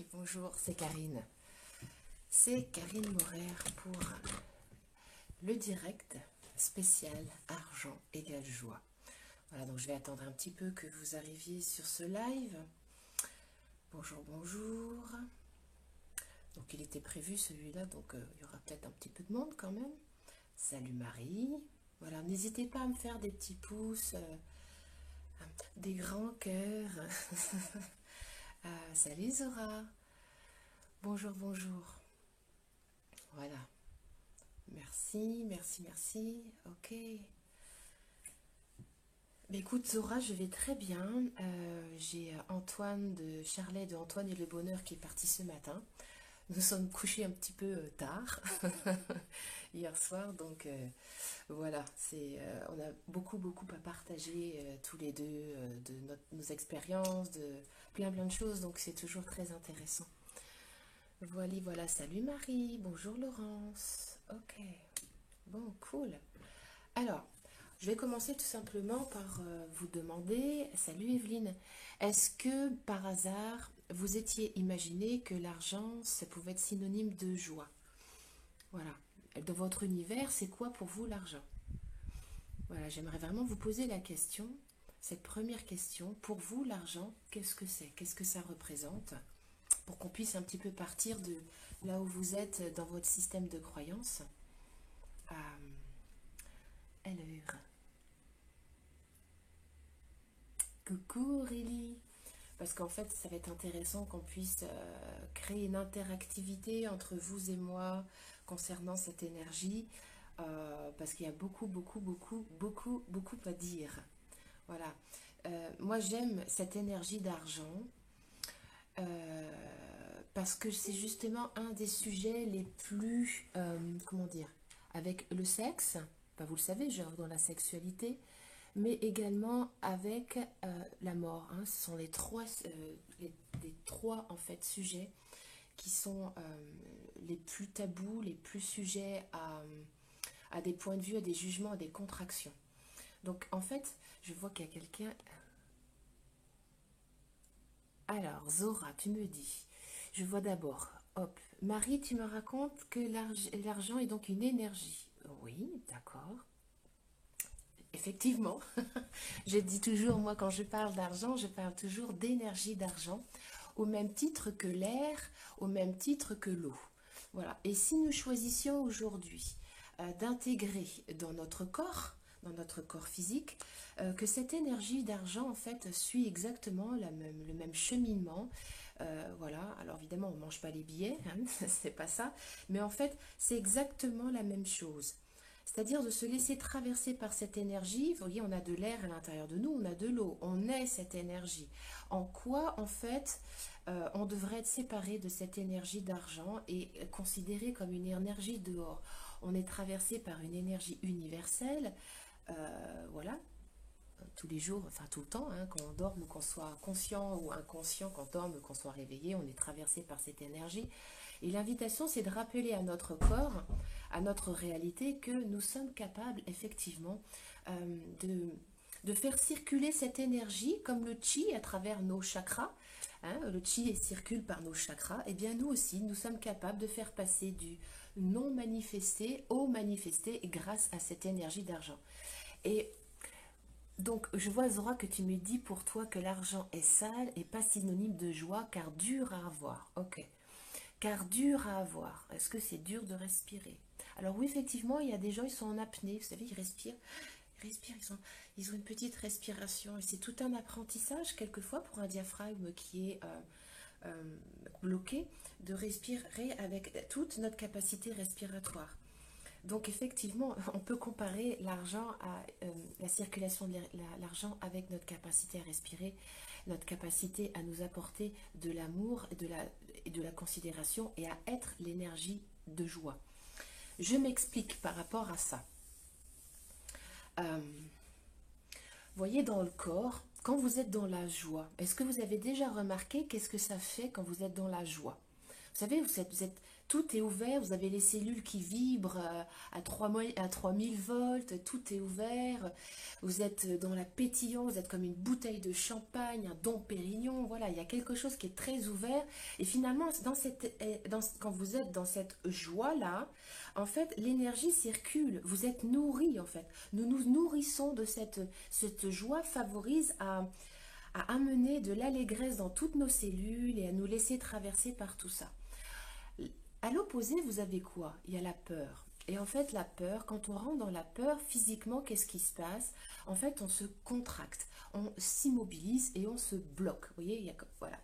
Bonjour, c'est Karine. C'est Karine Morer pour le direct spécial argent égale joie. Voilà, donc je vais attendre un petit peu que vous arriviez sur ce live. Bonjour, bonjour. Donc il était prévu celui-là, donc il y aura peut-être un petit peu de monde quand même. Salut Marie. Voilà, n'hésitez pas à me faire des petits pouces, des grands cœurs. Salut Zora. Bonjour, bonjour. Voilà. Merci, merci, merci. Ok. Mais écoute, Zora, je vais très bien. J'ai Antoine de Charlet de Antoine et le Bonheur qui est parti ce matin. Nous sommes couchés un petit peu tard hier soir, donc voilà, on a beaucoup à partager tous les deux de nos expériences, de plein de choses, donc c'est toujours très intéressant. Voilà, voilà, salut Marie, bonjour Laurence. Ok, bon, cool. Alors, je vais commencer tout simplement par vous demander, salut Evelyne, est-ce que par hasard vous étiez imaginé que l'argent, ça pouvait être synonyme de joie? Voilà. Dans votre univers, c'est quoi pour vous l'argent? Voilà, j'aimerais vraiment vous poser la question, cette première question. Pour vous, l'argent, qu'est-ce que c'est? Qu'est-ce que ça représente? Pour qu'on puisse un petit peu partir de là où vous êtes dans votre système de croyance. Alors, coucou Aurélie. Parce qu'en fait, ça va être intéressant qu'on puisse créer une interactivité entre vous et moi concernant cette énergie. Parce qu'il y a beaucoup à dire. Voilà. Moi, j'aime cette énergie d'argent parce que c'est justement un des sujets les plus, comment dire, avec le sexe, enfin, vous le savez, genre dans la sexualité, mais également avec la mort. Hein. Ce sont les trois en fait sujets qui sont les plus tabous, les plus sujets à des points de vue, à des jugements, à des contractions. Donc en fait, je vois qu'il y a quelqu'un. Alors, Zora, tu me dis, je vois d'abord, hop, Marie, tu me racontes que l'argent est donc une énergie. Oui, d'accord. Effectivement, je dis toujours, moi, quand je parle d'argent, je parle toujours d'énergie d'argent, au même titre que l'air, au même titre que l'eau. Voilà. Et si nous choisissions aujourd'hui d'intégrer dans notre corps physique, que cette énergie d'argent, en fait, suit exactement le même cheminement. Voilà, alors évidemment, on ne mange pas les billets, hein, c'est pas ça, mais en fait, c'est exactement la même chose. C'est-à-dire de se laisser traverser par cette énergie. Vous voyez, on a de l'air à l'intérieur de nous, on a de l'eau, on est cette énergie. En quoi, en fait, on devrait être séparé de cette énergie d'argent et considéré comme une énergie dehors. On est traversé par une énergie universelle, voilà, tous les jours, enfin tout le temps, hein, qu'on dorme ou qu'on soit conscient ou inconscient, qu'on dorme ou qu'on soit réveillé, on est traversé par cette énergie. Et l'invitation, c'est de rappeler à notre corps, à notre réalité, que nous sommes capables effectivement de faire circuler cette énergie comme le chi à travers nos chakras. Hein, le chi circule par nos chakras. Et bien nous aussi, nous sommes capables de faire passer du non manifesté au manifesté grâce à cette énergie d'argent. Et donc, je vois Zora que tu me dis pour toi que l'argent est sale et pas synonyme de joie car dur à avoir. Ok. Car dur à avoir. Est-ce que c'est dur de respirer? Alors oui, effectivement, il y a des gens, ils sont en apnée. Vous savez, ils respirent, ils ont une petite respiration. Et c'est tout un apprentissage, quelquefois, pour un diaphragme qui est bloqué, de respirer avec toute notre capacité respiratoire. Donc effectivement, on peut comparer l'argent à la circulation de l'argent avec notre capacité à respirer, notre capacité à nous apporter de l'amour et de la considération et à être l'énergie de joie. Je m'explique par rapport à ça. Voyez dans le corps, quand vous êtes dans la joie, est-ce que vous avez déjà remarqué qu'est-ce que ça fait quand vous êtes dans la joie? Vous savez, Tout est ouvert, vous avez les cellules qui vibrent à 3000 volts, tout est ouvert, vous êtes dans la pétillance, vous êtes comme une bouteille de champagne, un Dom Pérignon, voilà, il y a quelque chose qui est très ouvert. Et finalement, quand vous êtes dans cette joie-là, en fait, l'énergie circule, vous êtes nourri en fait. Nous nous nourrissons de cette joie favorise à amener de l'allégresse dans toutes nos cellules et à nous laisser traverser par tout ça. À l'opposé, vous avez quoi? Il y a la peur. Et en fait, la peur, quand on rentre dans la peur, physiquement, qu'est-ce qui se passe? En fait, on se contracte, on s'immobilise et on se bloque. Vous voyez, il y a, voilà,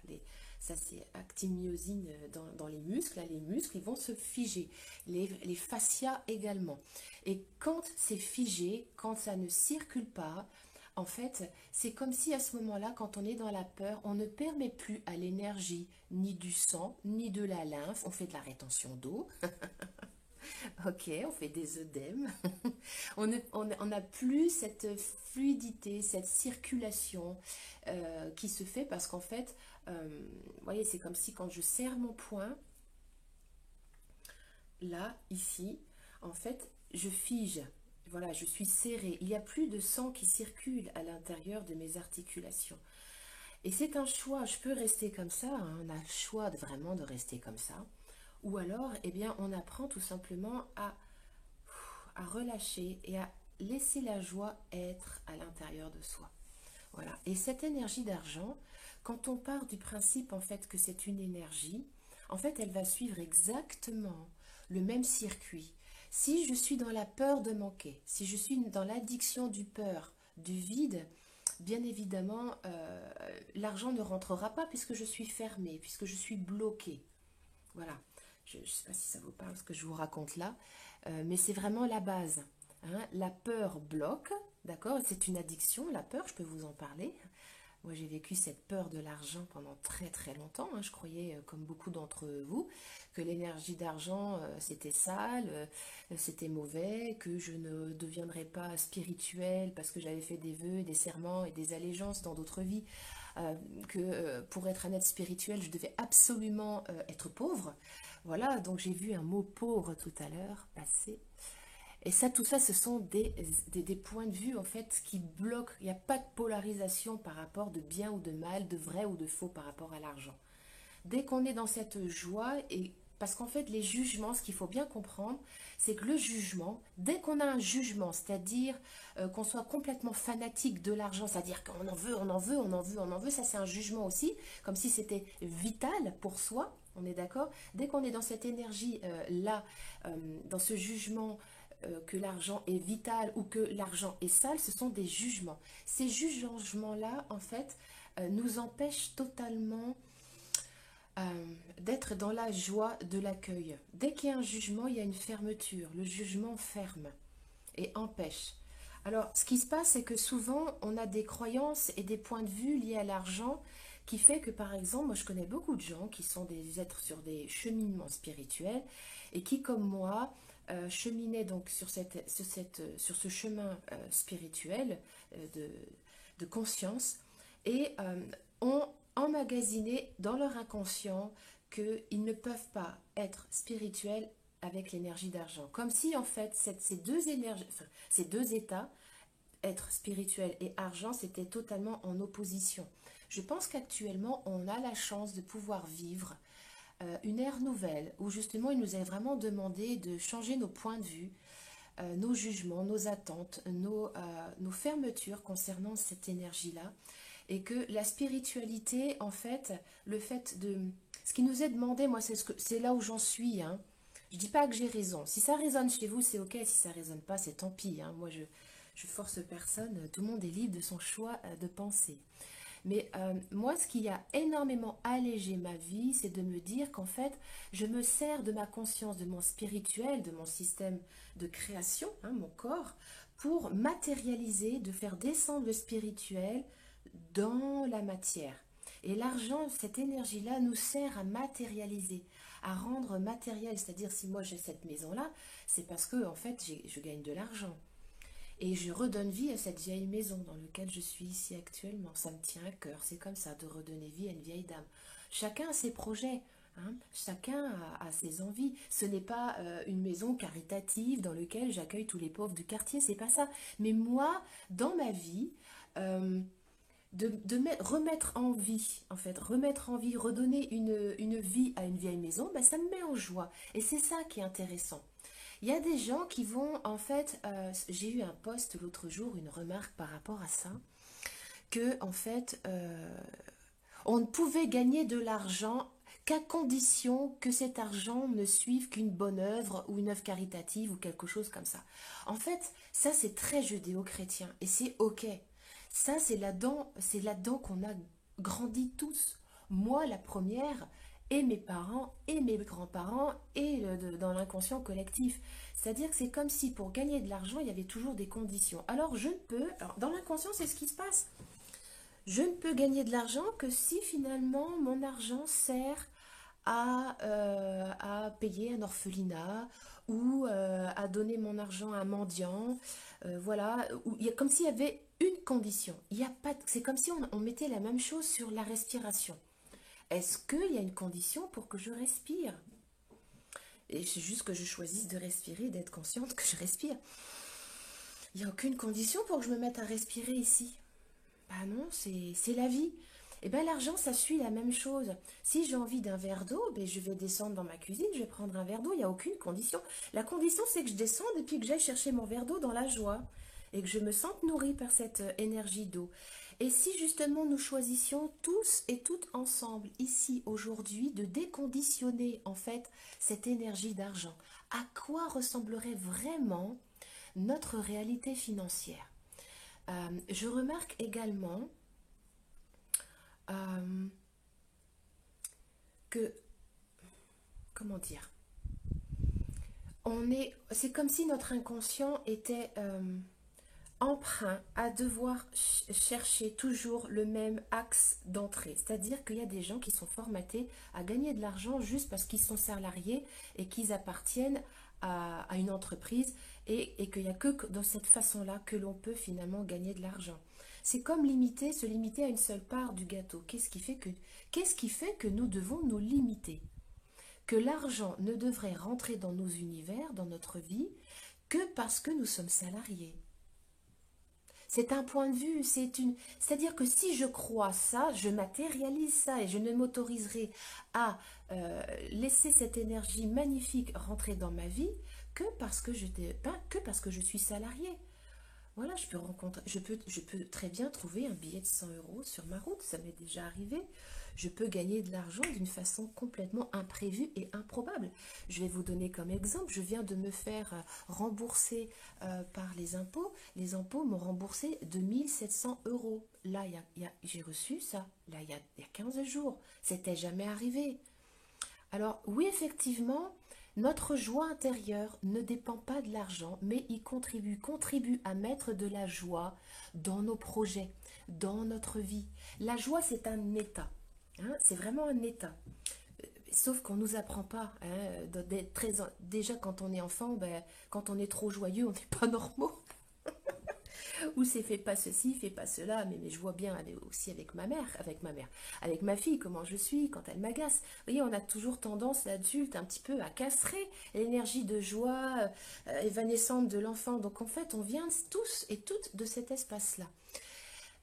ça c'est actiniosine dans les muscles. Là, les muscles, ils vont se figer. Les fascias également. Et quand c'est figé, quand ça ne circule pas, en fait, c'est comme si à ce moment-là, quand on est dans la peur, on ne permet plus à l'énergie ni du sang, ni de la lymphe. On fait de la rétention d'eau. Ok, on fait des œdèmes. On n'a plus cette fluidité, cette circulation qui se fait parce qu'en fait, vous voyez, c'est comme si quand je serre mon poing, là, ici, en fait, je fige. Voilà, je suis serrée. Il n'y a plus de sang qui circule à l'intérieur de mes articulations. Et c'est un choix. Je peux rester comme ça, hein, on a le choix vraiment de rester comme ça. Ou alors, eh bien, on apprend tout simplement à relâcher et à laisser la joie être à l'intérieur de soi. Voilà. Et cette énergie d'argent, quand on part du principe en fait que c'est une énergie, en fait, elle va suivre exactement le même circuit. Si je suis dans la peur de manquer, si je suis dans l'addiction du peur, du vide, bien évidemment, l'argent ne rentrera pas puisque je suis fermée, puisque je suis bloquée. Voilà. Je ne sais pas si ça vous parle ce que je vous raconte là, mais c'est vraiment la base. Hein. La peur bloque, d'accord? C'est une addiction, la peur, je peux vous en parler. Moi, j'ai vécu cette peur de l'argent pendant très très longtemps. Hein. Je croyais, comme beaucoup d'entre vous, que l'énergie d'argent, c'était sale, c'était mauvais, que je ne deviendrais pas spirituelle parce que j'avais fait des vœux, des serments et des allégeances dans d'autres vies. Que pour être un être spirituel, je devais absolument être pauvre. Voilà, donc j'ai vu un mot pauvre tout à l'heure passer. Et ça, tout ça, ce sont des points de vue en fait qui bloquent. Il n'y a pas de polarisation par rapport de bien ou de mal, de vrai ou de faux par rapport à l'argent. Dès qu'on est dans cette joie, et parce qu'en fait les jugements, ce qu'il faut bien comprendre, c'est que le jugement, dès qu'on a un jugement, c'est-à-dire qu'on soit complètement fanatique de l'argent, c'est-à-dire qu'on en veut, on en veut, on en veut, on en veut, ça c'est un jugement aussi, comme si c'était vital pour soi, on est d'accord? Dès qu'on est dans cette énergie-là, dans ce jugement que l'argent est vital ou que l'argent est sale, ce sont des jugements. Ces jugements-là, en fait, nous empêchent totalement d'être dans la joie de l'accueil. Dès qu'il y a un jugement, il y a une fermeture. Le jugement ferme et empêche. Alors, ce qui se passe, c'est que souvent, on a des croyances et des points de vue liés à l'argent qui fait que, par exemple, moi, je connais beaucoup de gens qui sont des êtres sur des cheminements spirituels et qui, comme moi, cheminaient donc sur ce chemin spirituel de conscience et ont emmagasiné dans leur inconscient qu'ils ne peuvent pas être spirituels avec l'énergie d'argent. Comme si en fait ces deux énergies, enfin, ces deux états, être spirituel et argent, c'était totalement en opposition. Je pense qu'actuellement on a la chance de pouvoir vivre une ère nouvelle où justement il nous est vraiment demandé de changer nos points de vue, nos jugements, nos attentes, nos fermetures concernant cette énergie-là. Et que la spiritualité, en fait, le fait de... Ce qui nous est demandé, moi, c'est là où j'en suis. Hein. Je dis pas que j'ai raison. Si ça résonne chez vous, c'est ok. Si ça résonne pas, c'est tant pis. Hein. Moi, je force personne. Tout le monde est libre de son choix de penser. Mais moi, ce qui a énormément allégé ma vie, c'est de me dire qu'en fait, je me sers de ma conscience, de mon spirituel, de mon système de création, hein, mon corps, pour matérialiser, de faire descendre le spirituel dans la matière. Et l'argent, cette énergie-là, nous sert à matérialiser, à rendre matériel. C'est-à-dire, si moi j'ai cette maison-là, c'est parce que, en fait, je gagne de l'argent. Et je redonne vie à cette vieille maison dans laquelle je suis ici actuellement. Ça me tient à cœur, c'est comme ça, de redonner vie à une vieille dame. Chacun a ses projets. hein. Chacun a ses envies. Ce n'est pas une maison caritative dans laquelle j'accueille tous les pauvres du quartier, c'est pas ça. Mais moi, dans ma vie, euh, remettre en vie, en fait, remettre en vie, redonner une vie à une vieille maison, ben, ça me met en joie. Et c'est ça qui est intéressant. Il y a des gens qui vont, en fait, j'ai eu un post l'autre jour, une remarque par rapport à ça, que, en fait, on ne pouvait gagner de l'argent qu'à condition que cet argent ne suive qu'une bonne œuvre ou une œuvre caritative ou quelque chose comme ça. En fait, ça c'est très judéo-chrétien et c'est ok. Ça c'est là-dedans qu'on a grandi tous. Moi la première, et mes parents et mes grands-parents et dans l'inconscient collectif. C'est-à-dire que c'est comme si pour gagner de l'argent, il y avait toujours des conditions. Alors je ne peux, alors, dans l'inconscient c'est ce qui se passe. Je ne peux gagner de l'argent que si finalement mon argent sert à payer un orphelinat ou à donner mon argent à un mendiant. Voilà, il y a, comme s'il y avait une condition. Il y a pas, c'est comme si on mettait la même chose sur la respiration. Est-ce qu'il y a une condition pour que je respire? Et c'est juste que je choisisse de respirer, d'être consciente que je respire. Il n'y a aucune condition pour que je me mette à respirer ici. Bah non, c'est la vie. Et bien l'argent, ça suit la même chose. Si j'ai envie d'un verre d'eau, ben, je vais descendre dans ma cuisine, je vais prendre un verre d'eau, il n'y a aucune condition. La condition, c'est que je descende et puis que j'aille chercher mon verre d'eau dans la joie et que je me sente nourrie par cette énergie d'eau. Et si justement nous choisissions tous et toutes ensemble, ici, aujourd'hui, de déconditionner en fait cette énergie d'argent, à quoi ressemblerait vraiment notre réalité financière? Je remarque également euh, que, comment dire, c'est comme si notre inconscient était emprunt à devoir chercher toujours le même axe d'entrée. C'est-à-dire qu'il y a des gens qui sont formatés à gagner de l'argent juste parce qu'ils sont salariés et qu'ils appartiennent à une entreprise et qu'il n'y a que dans cette façon-là que l'on peut finalement gagner de l'argent. C'est comme se limiter à une seule part du gâteau. Qu'est-ce qui fait que nous devons nous limiter? Que l'argent ne devrait rentrer dans nos univers, dans notre vie, que parce que nous sommes salariés. C'est un point de vue, c'est-à-dire que si je crois ça, je matérialise ça et je ne m'autoriserai à laisser cette énergie magnifique rentrer dans ma vie que parce que je suis salarié. Voilà, je peux très bien trouver un billet de 100 euros sur ma route, ça m'est déjà arrivé. Je peux gagner de l'argent d'une façon complètement imprévue et improbable. Je vais vous donner comme exemple, je viens de me faire rembourser par les impôts. Les impôts m'ont remboursé 2700 euros. Là, j'ai reçu ça, là, il y a 15 jours. C'était jamais arrivé. Alors oui, effectivement, notre joie intérieure ne dépend pas de l'argent, mais il contribue à mettre de la joie dans nos projets, dans notre vie. La joie, c'est un état, hein, c'est vraiment un état. Sauf qu'on ne nous apprend pas, hein, déjà quand on est enfant, ben, quand on est trop joyeux, on n'est pas normaux. Ou c'est fais pas ceci, fais pas cela, mais je vois bien aussi avec ma fille, comment je suis quand elle m'agace. Vous voyez, on a toujours tendance, l'adulte, un petit peu à castrer l'énergie de joie évanescente de l'enfant. Donc en fait, on vient tous et toutes de cet espace-là.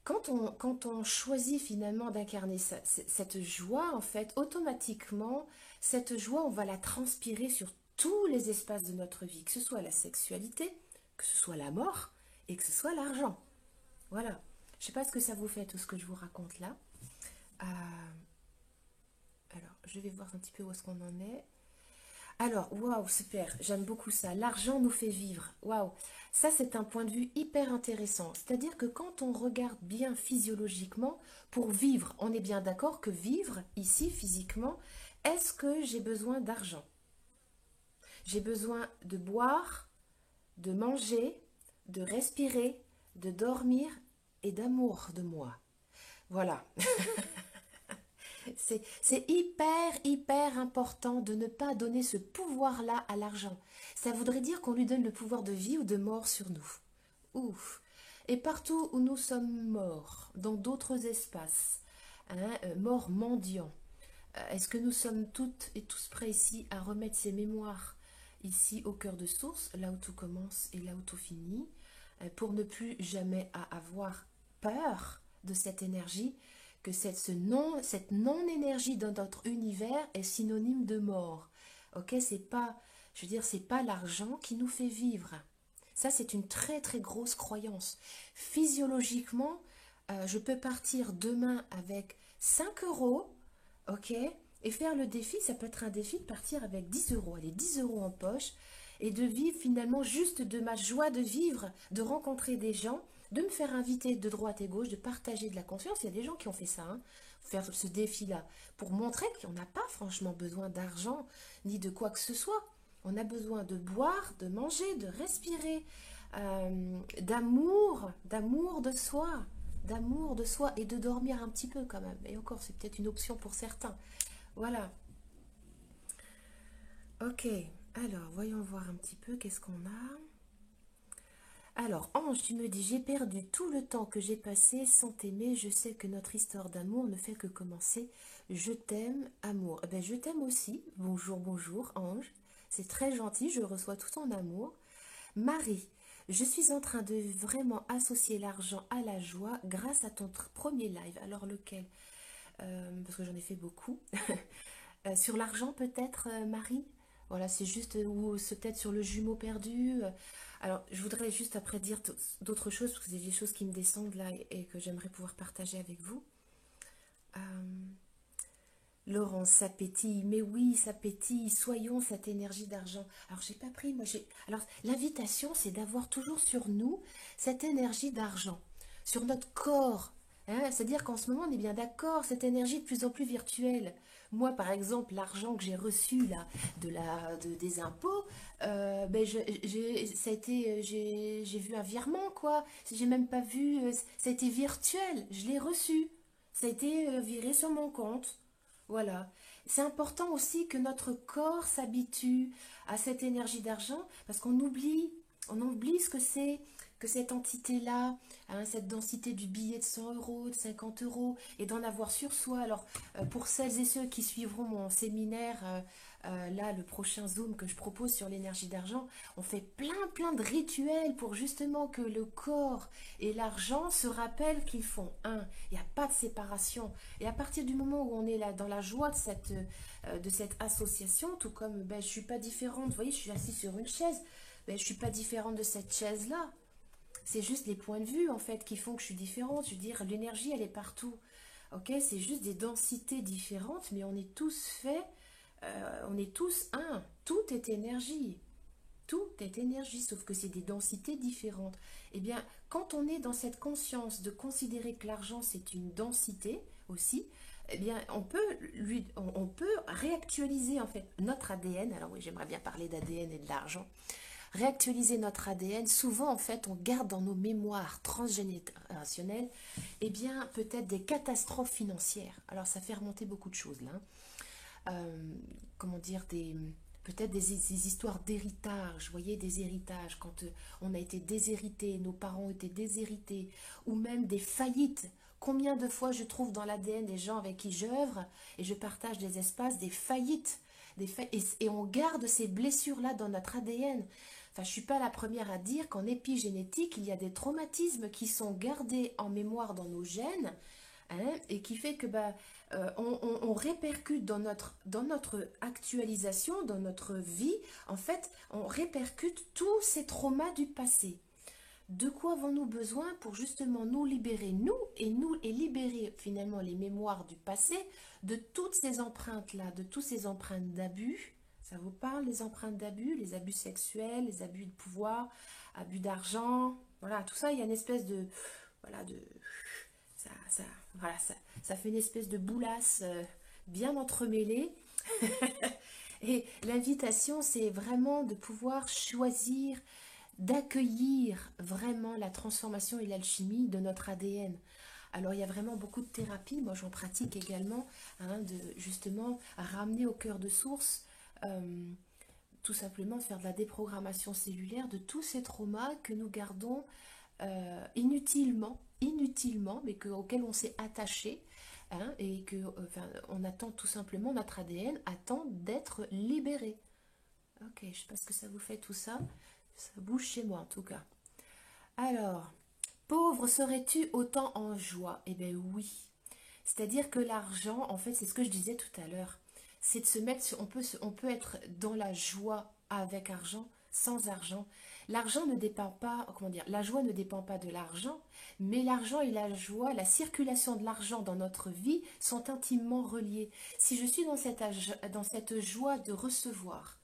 Quand on choisit finalement d'incarner cette joie, en fait, automatiquement, cette joie, on va la transpirer sur tous les espaces de notre vie, que ce soit la sexualité, que ce soit la mort, et que ce soit l'argent. Voilà. Je ne sais pas ce que ça vous fait, tout ce que je vous raconte là. Euh, alors, je vais voir un petit peu où est-ce qu'on en est. Alors, waouh, super, j'aime beaucoup ça. L'argent nous fait vivre. Waouh, ça c'est un point de vue hyper intéressant. C'est-à-dire que quand on regarde bien physiologiquement, pour vivre, on est bien d'accord que vivre ici physiquement, est-ce que j'ai besoin d'argent? J'ai besoin de boire, de manger, de respirer, de dormir et d'amour de moi. Voilà. C'est hyper, hyper important de ne pas donner ce pouvoir-là à l'argent. Ça voudrait dire qu'on lui donne le pouvoir de vie ou de mort sur nous. Ouf. Et partout où nous sommes morts, dans d'autres espaces, hein, morts mendiants, Est-ce que nous sommes toutes et tous prêts ici à remettre ces mémoires ici au cœur de source, là où tout commence et là où tout finit, pour ne plus jamais avoir peur de cette énergie, que cette non-énergie dans notre univers est synonyme de mort. Ok, c'est pas, je veux dire, c'est pas l'argent qui nous fait vivre. Ça, c'est une très très grosse croyance. Physiologiquement, je peux partir demain avec 5 euros, ok, et faire le défi, ça peut être un défi de partir avec 10 euros, allez, 10 euros en poche, et de vivre finalement juste de ma joie de vivre, de rencontrer des gens, de me faire inviter de droite et gauche, de partager de la conscience. Il y a des gens qui ont fait ça, hein, faire ce défi-là, pour montrer qu'on n'a pas franchement besoin d'argent, ni de quoi que ce soit. On a besoin de boire, de manger, de respirer, d'amour de soi et de dormir un petit peu quand même. Et encore, c'est peut-être une option pour certains. Voilà. Ok. Alors, voyons voir un petit peu qu'est-ce qu'on a. Alors, Ange, tu me dis, j'ai perdu tout le temps que j'ai passé sans t'aimer. Je sais que notre histoire d'amour ne fait que commencer. Je t'aime, amour. Eh ben, je t'aime aussi. Bonjour, bonjour, Ange. C'est très gentil, je reçois tout ton amour. Marie, je suis en train de vraiment associer l'argent à la joie grâce à ton premier live. Alors lequel? Parce que j'en ai fait beaucoup. Sur l'argent peut-être, Marie? Voilà, c'est juste, ou c'est peut-être sur le jumeau perdu. Alors, je voudrais juste après dire d'autres choses, parce que c'est des choses qui me descendent là et que j'aimerais pouvoir partager avec vous. Euh, Laurence, ça pétille, mais oui, ça pétille, soyons cette énergie d'argent. Alors, j'ai pas pris, moi, j'ai... Alors, l'invitation, c'est d'avoir toujours sur nous cette énergie d'argent, sur notre corps. Hein. C'est-à-dire qu'en ce moment, on est bien d'accord, cette énergie de plus en plus virtuelle. Moi, par exemple, l'argent que j'ai reçu là, des impôts, ben ça a été, j'ai vu un virement, quoi. J'ai même pas vu, ça a été virtuel, je l'ai reçu. Ça a été viré sur mon compte. Voilà. C'est important aussi que notre corps s'habitue à cette énergie d'argent parce on oublie ce que c'est que cette entité-là, hein, cette densité du billet de 100 euros, de 50 euros, et d'en avoir sur soi. Alors, pour celles et ceux qui suivront mon séminaire, là, le prochain Zoom que je propose sur l'énergie d'argent, on fait plein de rituels pour justement que le corps et l'argent se rappellent qu'ils font un. Il n'y a pas de séparation. Et à partir du moment où on est là dans la joie de cette association, tout comme ben, je ne suis pas différente, vous voyez, je suis assise sur une chaise, ben, je ne suis pas différente de cette chaise-là. C'est juste les points de vue en fait qui font que je suis différente. Je veux dire, l'énergie elle est partout. Ok, c'est juste des densités différentes, mais on est tous faits, on est tous un. Tout est énergie. Tout est énergie, sauf que c'est des densités différentes. Eh bien, quand on est dans cette conscience de considérer que l'argent c'est une densité aussi, eh bien, on peut réactualiser en fait notre ADN. Alors oui, j'aimerais bien parler d'ADN et de l'argent. Réactualiser notre ADN, souvent en fait on garde dans nos mémoires transgénérationnelles eh bien peut-être des catastrophes financières. Alors ça fait remonter beaucoup de choses là. Comment dire, peut-être des histoires d'héritage, vous voyez, des héritages, quand on a été déshérité, nos parents ont été déshérités, ou même des faillites. Combien de fois je trouve dans l'ADN des gens avec qui j'œuvre et je partage des espaces, des faillites, et on garde ces blessures-là dans notre ADN. Enfin, je ne suis pas la première à dire qu'en épigénétique, il y a des traumatismes qui sont gardés en mémoire dans nos gènes, hein, et qui fait que on répercute dans notre actualisation, dans notre vie, en fait, on répercute tous ces traumas du passé. De quoi avons-nous besoin pour justement nous libérer, et libérer finalement les mémoires du passé de toutes ces empreintes-là, de toutes ces empreintes d'abus. Ça vous parle, les empreintes d'abus, les abus sexuels, les abus de pouvoir, abus d'argent, voilà, tout ça, il y a une espèce de, voilà, voilà, ça fait une espèce de boulasse bien entremêlée. Et l'invitation, c'est vraiment de pouvoir choisir, d'accueillir vraiment la transformation et l'alchimie de notre ADN. Alors il y a vraiment beaucoup de thérapies, moi j'en pratique également, hein, de justement ramener au cœur de source, tout simplement faire de la déprogrammation cellulaire de tous ces traumas que nous gardons inutilement, mais auxquels on s'est attaché, hein, et que enfin, on attend tout simplement, notre ADN attend d'être libéré. Ok, je ne sais pas ce que ça vous fait tout ça. Ça bouge chez moi en tout cas. Alors, pauvre serais-tu autant en joie? Eh bien oui. C'est-à-dire que l'argent, en fait, c'est ce que je disais tout à l'heure. C'est de se mettre, on peut être dans la joie avec argent, sans argent. L'argent ne dépend pas, comment dire, la joie ne dépend pas de l'argent, mais l'argent et la joie, la circulation de l'argent dans notre vie sont intimement reliés. Si je suis dans cette joie de recevoir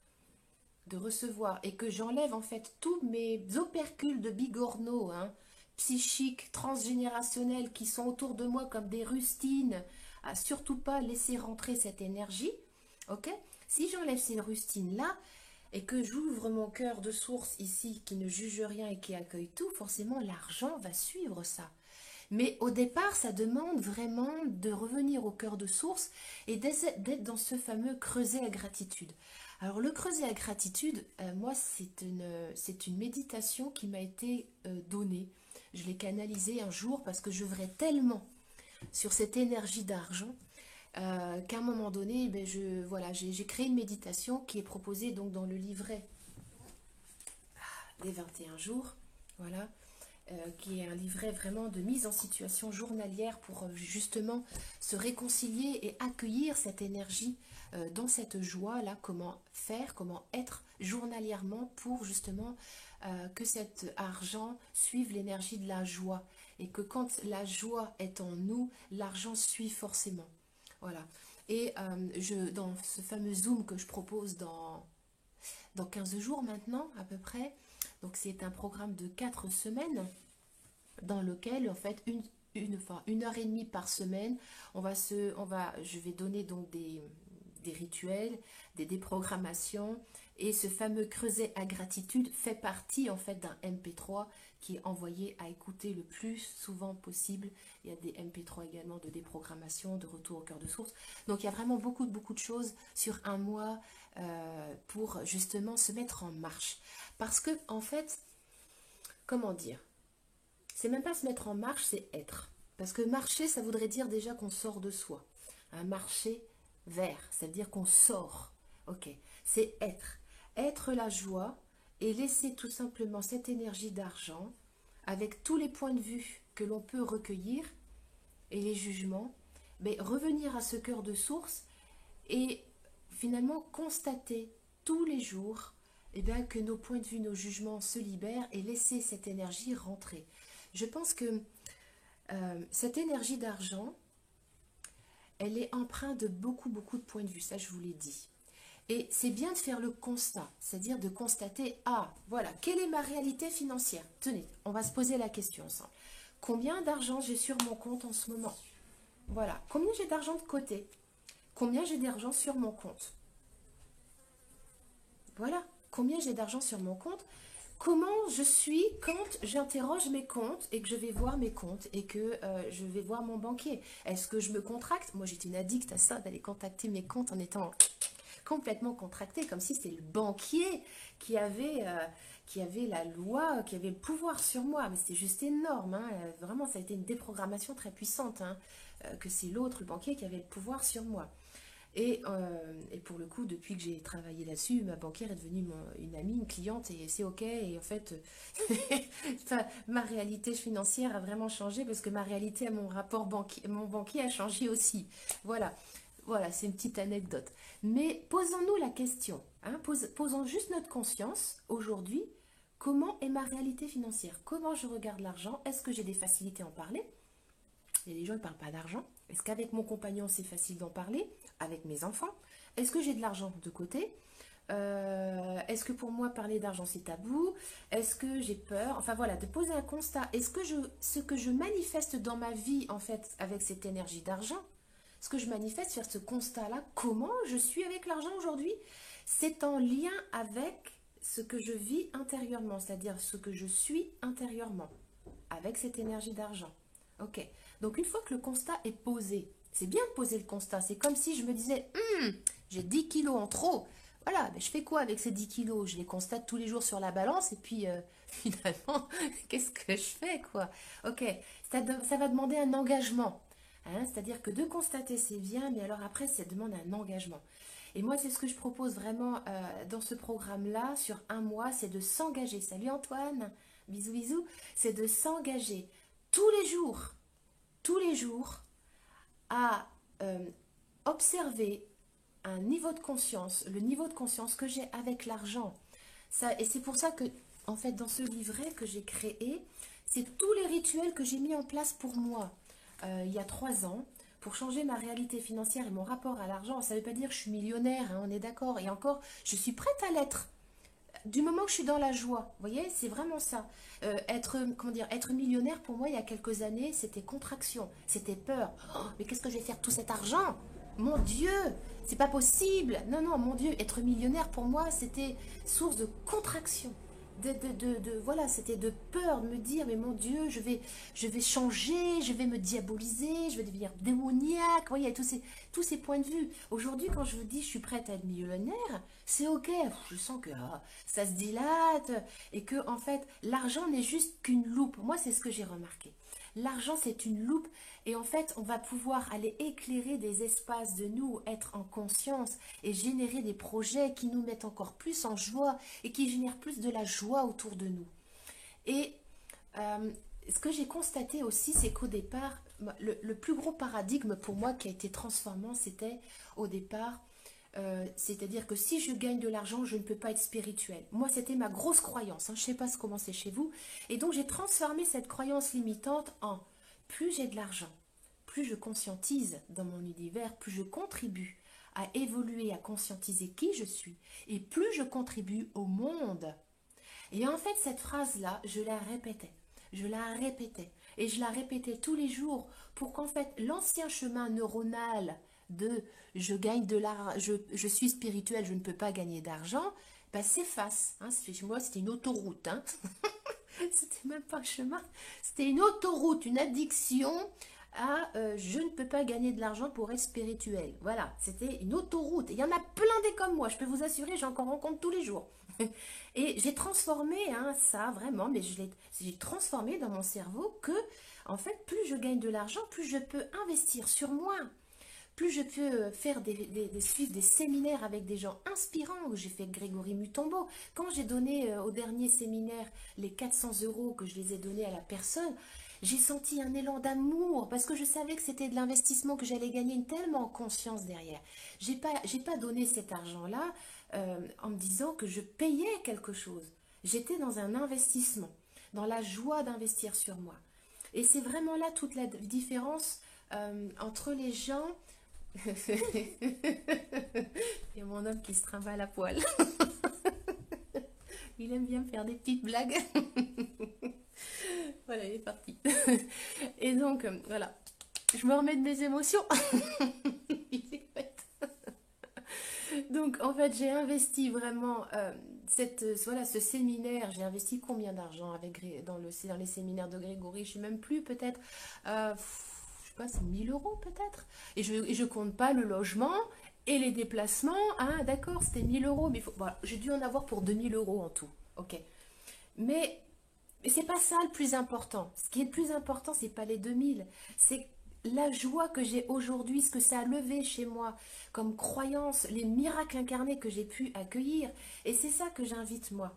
et que j'enlève en fait tous mes opercules de bigorneaux, hein, psychiques, transgénérationnels qui sont autour de moi comme des rustines, à surtout pas laisser rentrer cette énergie, ok? Si j'enlève ces rustines-là et que j'ouvre mon cœur de source ici qui ne juge rien et qui accueille tout, forcément l'argent va suivre ça. Mais au départ, ça demande vraiment de revenir au cœur de source et d'être dans ce fameux creuset à gratitude. Alors le creuset à gratitude, moi c'est une méditation qui m'a été donnée. Je l'ai canalisée un jour parce que je j'œuvrais tellement sur cette énergie d'argent qu'à un moment donné, ben voilà, j'ai créé une méditation qui est proposée donc dans le livret des 21 jours. Voilà. Qui est un livret vraiment de mise en situation journalière pour justement se réconcilier et accueillir cette énergie dans cette joie-là, comment faire, comment être journalièrement pour justement que cet argent suive l'énergie de la joie et que quand la joie est en nous, l'argent suit forcément. Voilà. Et dans ce fameux Zoom que je propose dans 15 jours maintenant à peu près, donc c'est un programme de 4 semaines dans lequel en fait enfin, 1 heure et demie par semaine, je vais donner donc des rituels, des déprogrammations et ce fameux creuset à gratitude fait partie en fait d'un MP3 qui est envoyé à écouter le plus souvent possible. Il y a des MP3 également de déprogrammation, de retour au cœur de source. Donc il y a vraiment beaucoup de choses sur un mois pour justement se mettre en marche. Parce que en fait, comment dire, c'est même pas se mettre en marche, c'est être. Parce que marcher, ça voudrait dire déjà qu'on sort de soi. Un marcher vers, c'est-à-dire qu'on sort. Ok, c'est être. Être la joie et laisser tout simplement cette énergie d'argent avec tous les points de vue que l'on peut recueillir et les jugements, mais revenir à ce cœur de source et finalement constater tous les jours eh bien, que nos points de vue, nos jugements se libèrent et laisser cette énergie rentrer. Je pense que cette énergie d'argent, elle est empreinte de beaucoup de points de vue, ça je vous l'ai dit. Et c'est bien de faire le constat, c'est-à-dire de constater, ah, voilà, quelle est ma réalité financière? Tenez, on va se poser la question ensemble. Combien d'argent j'ai sur mon compte en ce moment? Voilà, combien j'ai d'argent de côté? Combien j'ai d'argent sur mon compte? Voilà, combien j'ai d'argent sur mon compte? Comment je suis quand j'interroge mes comptes et que je vais voir mes comptes et que je vais voir mon banquier? Est-ce que je me contracte? Moi, j'étais une addict à ça, d'aller contacter mes comptes en étant complètement contracté, comme si c'était le banquier qui avait la loi, qui avait le pouvoir sur moi. Mais c'était juste énorme, hein. Vraiment, ça a été une déprogrammation très puissante, hein, que c'est l'autre, le banquier, qui avait le pouvoir sur moi. Et pour le coup, depuis que j'ai travaillé là-dessus, ma banquière est devenue une amie, une cliente, et c'est ok. Et en fait, enfin, ma réalité financière a vraiment changé parce que ma réalité à mon rapport banquier, mon banquier a changé aussi. Voilà. Voilà, c'est une petite anecdote. Mais posons-nous la question, hein, posons juste notre conscience aujourd'hui. Comment est ma réalité financière? Comment je regarde l'argent? Est-ce que j'ai des facilités à en parler? Il y a des gens qui ne parlent pas d'argent. Est-ce qu'avec mon compagnon, c'est facile d'en parler? Avec mes enfants? Est-ce que j'ai de l'argent de côté? Est-ce que pour moi, parler d'argent, c'est tabou? Est-ce que j'ai peur? Enfin voilà, de poser un constat. Est-ce que ce que je manifeste dans ma vie, en fait, avec cette énergie d'argent, ce que je manifeste, faire ce constat-là, comment je suis avec l'argent aujourd'hui, c'est en lien avec ce que je vis intérieurement, c'est-à-dire ce que je suis intérieurement, avec cette énergie d'argent. Ok, donc une fois que le constat est posé, c'est bien de poser le constat, c'est comme si je me disais, j'ai 10 kilos en trop, voilà, mais je fais quoi avec ces 10 kilos? Je les constate tous les jours sur la balance et puis finalement, qu'est-ce que je fais quoi? Ok, ça va demander un engagement. hein. C'est-à-dire que de constater, c'est bien, mais alors après, ça demande un engagement. Et moi, c'est ce que je propose vraiment dans ce programme-là, sur un mois, c'est de s'engager. Salut Antoine, bisous, bisous. C'est de s'engager tous les jours, à observer un niveau de conscience, le niveau de conscience que j'ai avec l'argent. Ça, et c'est pour ça que, en fait, dans ce livret que j'ai créé, c'est tous les rituels que j'ai mis en place pour moi il y a 3 ans, pour changer ma réalité financière et mon rapport à l'argent. Ça ne veut pas dire que je suis millionnaire, hein, on est d'accord. Et encore, je suis prête à l'être. Du moment que je suis dans la joie, vous voyez, c'est vraiment ça. Comment dire, être millionnaire, pour moi, il y a quelques années, c'était contraction, c'était peur. Oh, mais qu'est-ce que je vais faire de tout cet argent? Mon Dieu, c'est pas possible. Non, non, mon Dieu, être millionnaire, pour moi, c'était source de contraction. Voilà, c'était de peur, de me dire, mais mon Dieu, je vais changer, je vais me diaboliser, je vais devenir démoniaque. Vous voyez, tous ces points de vue. Aujourd'hui, quand je vous dis, je suis prête à être millionnaire, c'est ok. Je sens que ça se dilate et que, en fait, l'argent n'est juste qu'une loupe. Moi, c'est ce que j'ai remarqué. L'argent, c'est une loupe et en fait, on va pouvoir aller éclairer des espaces de nous, être en conscience et générer des projets qui nous mettent encore plus en joie et qui génèrent plus de la joie autour de nous. Et ce que j'ai constaté aussi, c'est qu'au départ, le plus gros paradigme pour moi qui a été transformant, c'était au départ, c'est-à-dire que si je gagne de l'argent, je ne peux pas être spirituel. Moi, c'était ma grosse croyance, hein. Je ne sais pas comment c'est chez vous. Et donc, j'ai transformé cette croyance limitante en plus j'ai de l'argent, plus je conscientise dans mon univers, plus je contribue à évoluer, à conscientiser qui je suis, et plus je contribue au monde. Et en fait, cette phrase-là, je la répétais. Je la répétais. Et je la répétais tous les jours pour qu'en fait, l'ancien chemin neuronal de je gagne de l'argent, je suis spirituel, je ne peux pas gagner d'argent, ben, s'efface. Hein. Chez moi, c'était une autoroute. Hein. C'était même pas un chemin. C'était une autoroute, une addiction à je ne peux pas gagner de l'argent pour être spirituel. Voilà, c'était une autoroute. Et il y en a plein des comme moi, je peux vous assurer, j'en rencontre tous les jours. Et j'ai transformé ça vraiment, mais j'ai transformé dans mon cerveau que, en fait, plus je gagne de l'argent, plus je peux investir sur moi. Plus je peux faire suivre des séminaires avec des gens inspirants. J'ai fait Grégory Mutombo. Quand j'ai donné au dernier séminaire les 400 € que je les ai donnés à la personne, j'ai senti un élan d'amour parce que je savais que c'était de l'investissement, que j'allais gagner une tellement conscience derrière. J'ai pas donné cet argent-là en me disant que je payais quelque chose. J'étais dans un investissement, dans la joie d'investir sur moi. Et c'est vraiment là toute la différence entre les gens. Il y a mon homme qui se trimballe à poil. Il aime bien me faire des petites blagues. Voilà, il est parti. Et donc, voilà. Je me remets de mes émotions. Il est bête. Donc, en fait, j'ai investi vraiment voilà, ce séminaire. J'ai investi combien d'argent dans les séminaires de Grégory? Je ne sais même plus, peut-être. Je sais pas, c'est 1 000 € peut-être. Et je compte pas le logement et les déplacements. Ah, d'accord, c'était 1 000 €. Mais voilà, j'ai dû en avoir pour 2 000 € en tout. Ok. Mais c'est pas ça le plus important. Ce qui est le plus important, c'est pas les 2 000. C'est la joie que j'ai aujourd'hui, ce que ça a levé chez moi comme croyance, les miracles incarnés que j'ai pu accueillir. Et c'est ça que j'invite moi,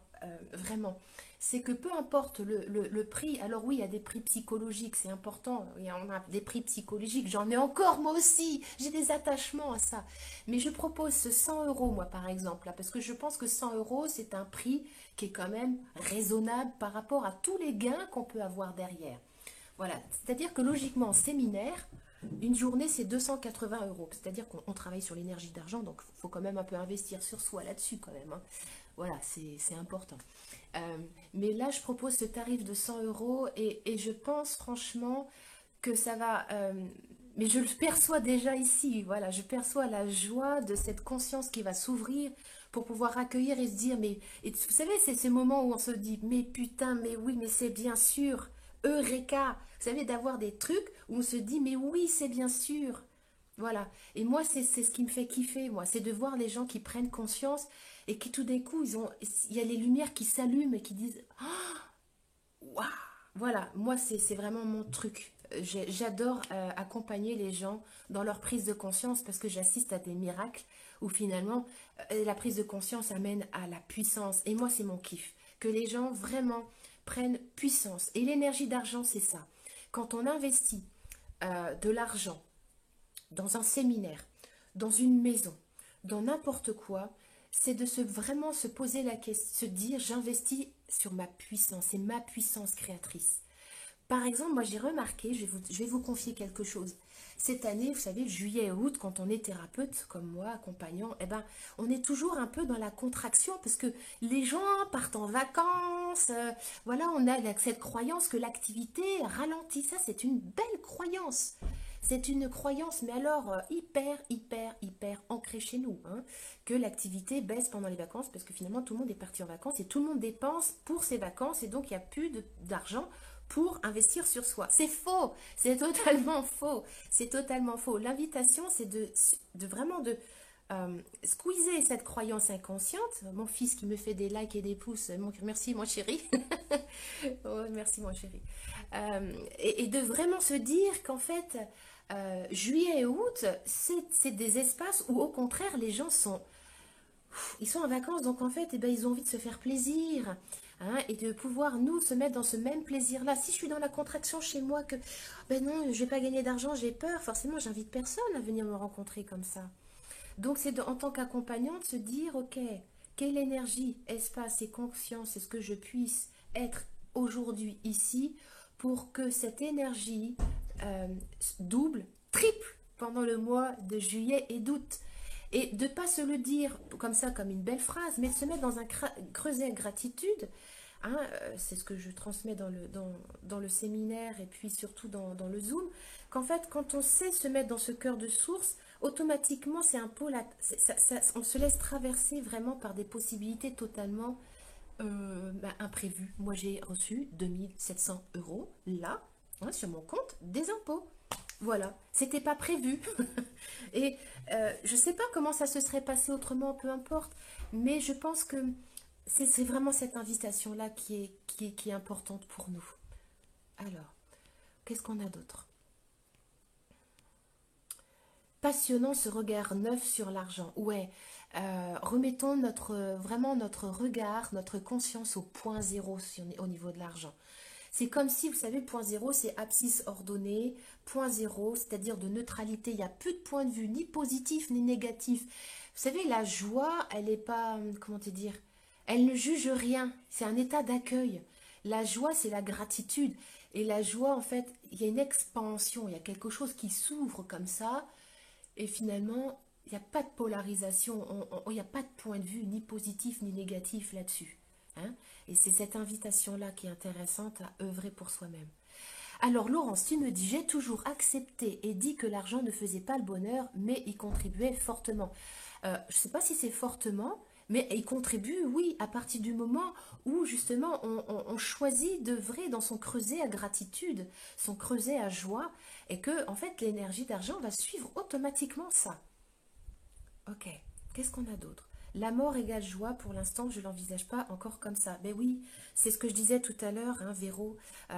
vraiment. C'est que peu importe le prix, alors oui, il y a des prix psychologiques, c'est important, on a des prix psychologiques, j'en ai encore moi aussi, j'ai des attachements à ça. Mais je propose ce 100 € moi par exemple, là, parce que je pense que 100 € c'est un prix qui est quand même raisonnable par rapport à tous les gains qu'on peut avoir derrière. Voilà, c'est-à-dire que logiquement, en séminaire, une journée, c'est 280 €. C'est-à-dire qu'on travaille sur l'énergie d'argent, donc il faut quand même un peu investir sur soi là-dessus quand même. Hein. Voilà, c'est important. Mais là, je propose ce tarif de 100 € et je pense franchement que ça va... mais je le perçois déjà ici, voilà, je perçois la joie de cette conscience qui va s'ouvrir pour pouvoir accueillir et se dire, mais... Et vous savez, c'est ce moment où on se dit, mais putain, mais oui, mais c'est bien sûr... Eureka, vous savez, d'avoir des trucs où on se dit, mais oui, c'est bien sûr. Voilà. Et moi, c'est ce qui me fait kiffer, moi. C'est de voir les gens qui prennent conscience et qui, tout d'un coup, il y a les lumières qui s'allument et qui disent, ah, waouh. Voilà. Moi, c'est vraiment mon truc. j'adore accompagner les gens dans leur prise de conscience parce que j'assiste à des miracles où finalement la prise de conscience amène à la puissance. Et moi, c'est mon kiff. Que les gens vraiment prennent puissance. Et l'énergie d'argent, c'est ça. Quand on investit de l'argent dans un séminaire, dans une maison, dans n'importe quoi, c'est de vraiment se poser la question, se dire j'investis sur ma puissance, c'est ma puissance créatrice. Par exemple, moi j'ai remarqué, je vais vous confier quelque chose. Cette année, vous savez, juillet et août, quand on est thérapeute, comme moi, accompagnant, eh ben, on est toujours un peu dans la contraction parce que les gens partent en vacances. Voilà, on a cette croyance que l'activité ralentit. Ça, c'est une belle croyance. C'est une croyance, mais alors hyper ancrée chez nous, hein, que l'activité baisse pendant les vacances parce que finalement tout le monde est parti en vacances et tout le monde dépense pour ses vacances et donc il n'y a plus d'argent pour investir sur soi. C'est faux, c'est totalement faux, c'est totalement faux. L'invitation, c'est vraiment de squeezer cette croyance inconsciente. Mon fils qui me fait des likes et des pouces, merci mon chéri. Oh, merci mon chéri. Et de vraiment se dire qu'en fait, juillet et août, c'est des espaces où au contraire les gens ils sont en vacances, donc en fait, eh ben, ils ont envie de se faire plaisir, hein, et de pouvoir, nous, se mettre dans ce même plaisir-là. Si je suis dans la contraction chez moi, que, ben non, je vais pas gagner d'argent, j'ai peur, forcément, j'invite personne à venir me rencontrer comme ça. Donc, c'est en tant qu'accompagnante, se dire, ok, quelle énergie, espace et conscience est-ce que je puisse être aujourd'hui ici pour que cette énergie euh, double, triple pendant le mois de juillet et d'août. Et de ne pas se le dire comme ça, comme une belle phrase, mais de se mettre dans un creuset de gratitude. Hein, c'est ce que je transmets dans le séminaire et puis surtout dans le Zoom. Qu'en fait, quand on sait se mettre dans ce cœur de source, automatiquement, c'est un peu on se laisse traverser vraiment par des possibilités totalement imprévues. Moi, j'ai reçu 2700 euros là, hein, sur mon compte des impôts. Voilà, c'était pas prévu. Et je sais pas comment ça se serait passé autrement, peu importe, mais je pense que c'est vraiment cette invitation-là qui est importante pour nous. Alors, qu'est-ce qu'on a d'autre? Passionnant ce regard neuf sur l'argent. Ouais, remettons vraiment notre regard, notre conscience au point zéro au niveau de l'argent. C'est comme si, vous savez, point zéro, c'est abscisse ordonnée, point zéro, c'est-à-dire de neutralité. Il n'y a plus de point de vue, ni positif, ni négatif. Vous savez, la joie, elle n'est pas, comment te dire, elle ne juge rien. C'est un état d'accueil. La joie, c'est la gratitude. Et la joie, en fait, il y a une expansion, il y a quelque chose qui s'ouvre comme ça. Et finalement, il n'y a pas de polarisation, il n'y a pas de point de vue, ni positif, ni négatif là-dessus. Hein. Et c'est cette invitation-là qui est intéressante à œuvrer pour soi-même. Alors Laurence, tu me dis, j'ai toujours accepté et dit que l'argent ne faisait pas le bonheur, mais y contribuait fortement. Je ne sais pas si c'est fortement, mais il contribue, oui, à partir du moment où justement on choisit d'œuvrer dans son creuset à gratitude, son creuset à joie, et que en fait l'énergie d'argent va suivre automatiquement ça. Ok, qu'est-ce qu'on a d'autre? La mort égale joie, pour l'instant, je ne l'envisage pas encore comme ça. Mais oui, c'est ce que je disais tout à l'heure, hein, Véro.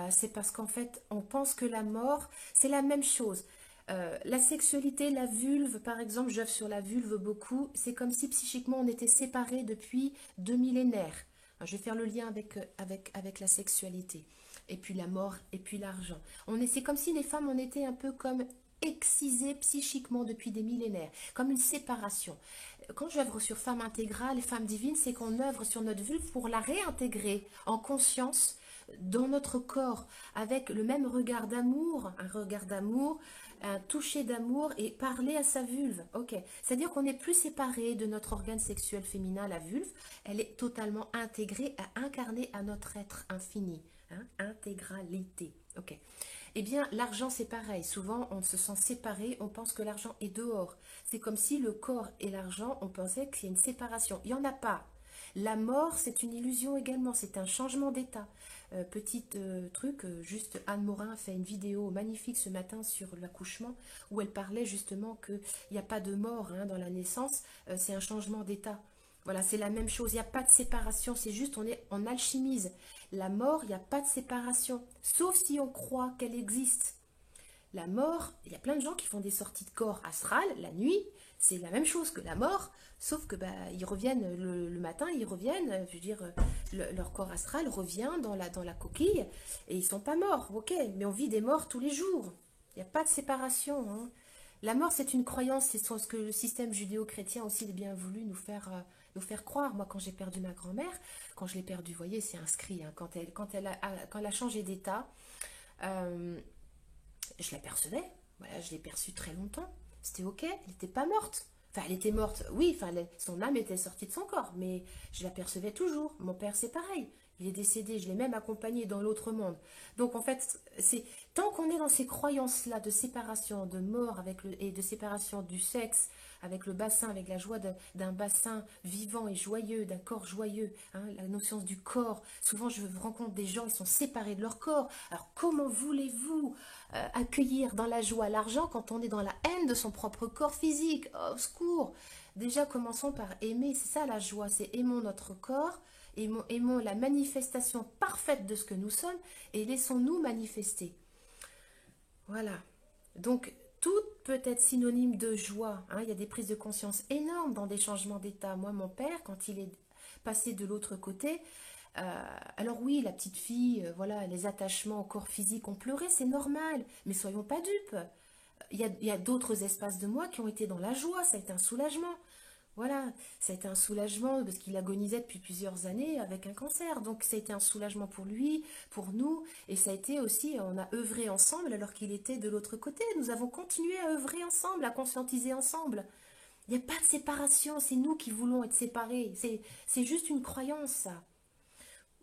C'est parce qu'en fait, on pense que la mort, c'est la même chose. La sexualité, la vulve, par exemple, j'œuvre sur la vulve beaucoup. C'est comme si psychiquement on était séparés depuis 2 millénaires. Alors, je vais faire le lien avec la sexualité. Et puis la mort, et puis l'argent. C'est comme si les femmes, on était un peu comme excisées psychiquement depuis des millénaires, comme une séparation. Quand j'œuvre sur femme intégrale et femme divine, c'est qu'on œuvre sur notre vulve pour la réintégrer en conscience dans notre corps, avec le même regard d'amour, un regard d'amour, un toucher d'amour et parler à sa vulve. Ok, c'est-à-dire qu'on n'est plus séparé de notre organe sexuel féminin, la vulve, elle est totalement intégrée, incarnée à notre être infini, hein, intégralité. Ok. Eh bien, l'argent, c'est pareil. Souvent, on se sent séparé, on pense que l'argent est dehors. C'est comme si le corps et l'argent, on pensait qu'il y a une séparation. Il n'y en a pas. La mort, c'est une illusion également, c'est un changement d'état. Petit truc, juste Anne Morin a fait une vidéo magnifique ce matin sur l'accouchement où elle parlait justement qu'il n'y a pas de mort, hein, dans la naissance, c'est un changement d'état. Voilà, c'est la même chose, il n'y a pas de séparation, c'est juste on alchimise. La mort, il n'y a pas de séparation, sauf si on croit qu'elle existe. La mort, il y a plein de gens qui font des sorties de corps astral la nuit, c'est la même chose que la mort, sauf que ils reviennent le matin, ils reviennent, je veux dire, leur corps astral revient dans la coquille et ils sont pas morts, ok, mais on vit des morts tous les jours. Il n'y a pas de séparation, hein. La mort, c'est une croyance, c'est ce que le système judéo-chrétien aussi a bien voulu nous faire croire. Moi, quand j'ai perdu ma grand-mère, quand je l'ai perdue, vous voyez, c'est inscrit, hein, quand elle a changé d'état, euh, je l'apercevais. Voilà, je l'ai perçue très longtemps. C'était ok, elle n'était pas morte. Enfin, elle était morte, oui, enfin, son âme était sortie de son corps, mais je l'apercevais toujours. Mon père, c'est pareil. Il est décédé, je l'ai même accompagné dans l'autre monde. Donc, en fait, c'est tant qu'on est dans ces croyances-là de séparation, de mort et de séparation du sexe avec le bassin, avec la joie d'un bassin vivant et joyeux, d'un corps joyeux, hein, la notion du corps. Souvent, je rencontre des gens, ils sont séparés de leur corps. Alors, comment voulez-vous accueillir dans la joie l'argent quand on est dans la haine de son propre corps physique? Oh, au secours! Déjà, commençons par aimer, c'est ça la joie, c'est aimons notre corps, aimons la manifestation parfaite de ce que nous sommes et laissons-nous manifester. Voilà. Donc, tout peut être synonyme de joie, hein. Il y a des prises de conscience énormes dans des changements d'état. Moi, mon père, quand il est passé de l'autre côté, alors oui, la petite fille, voilà, les attachements au corps physique ont pleuré, c'est normal, mais soyons pas dupes. Il y a d'autres espaces de moi qui ont été dans la joie, ça a été un soulagement. Voilà, ça a été un soulagement parce qu'il agonisait depuis plusieurs années avec un cancer. Donc ça a été un soulagement pour lui, pour nous. Et ça a été aussi, on a œuvré ensemble alors qu'il était de l'autre côté. Nous avons continué à œuvrer ensemble, à conscientiser ensemble. Il n'y a pas de séparation, c'est nous qui voulons être séparés. C'est juste une croyance, ça.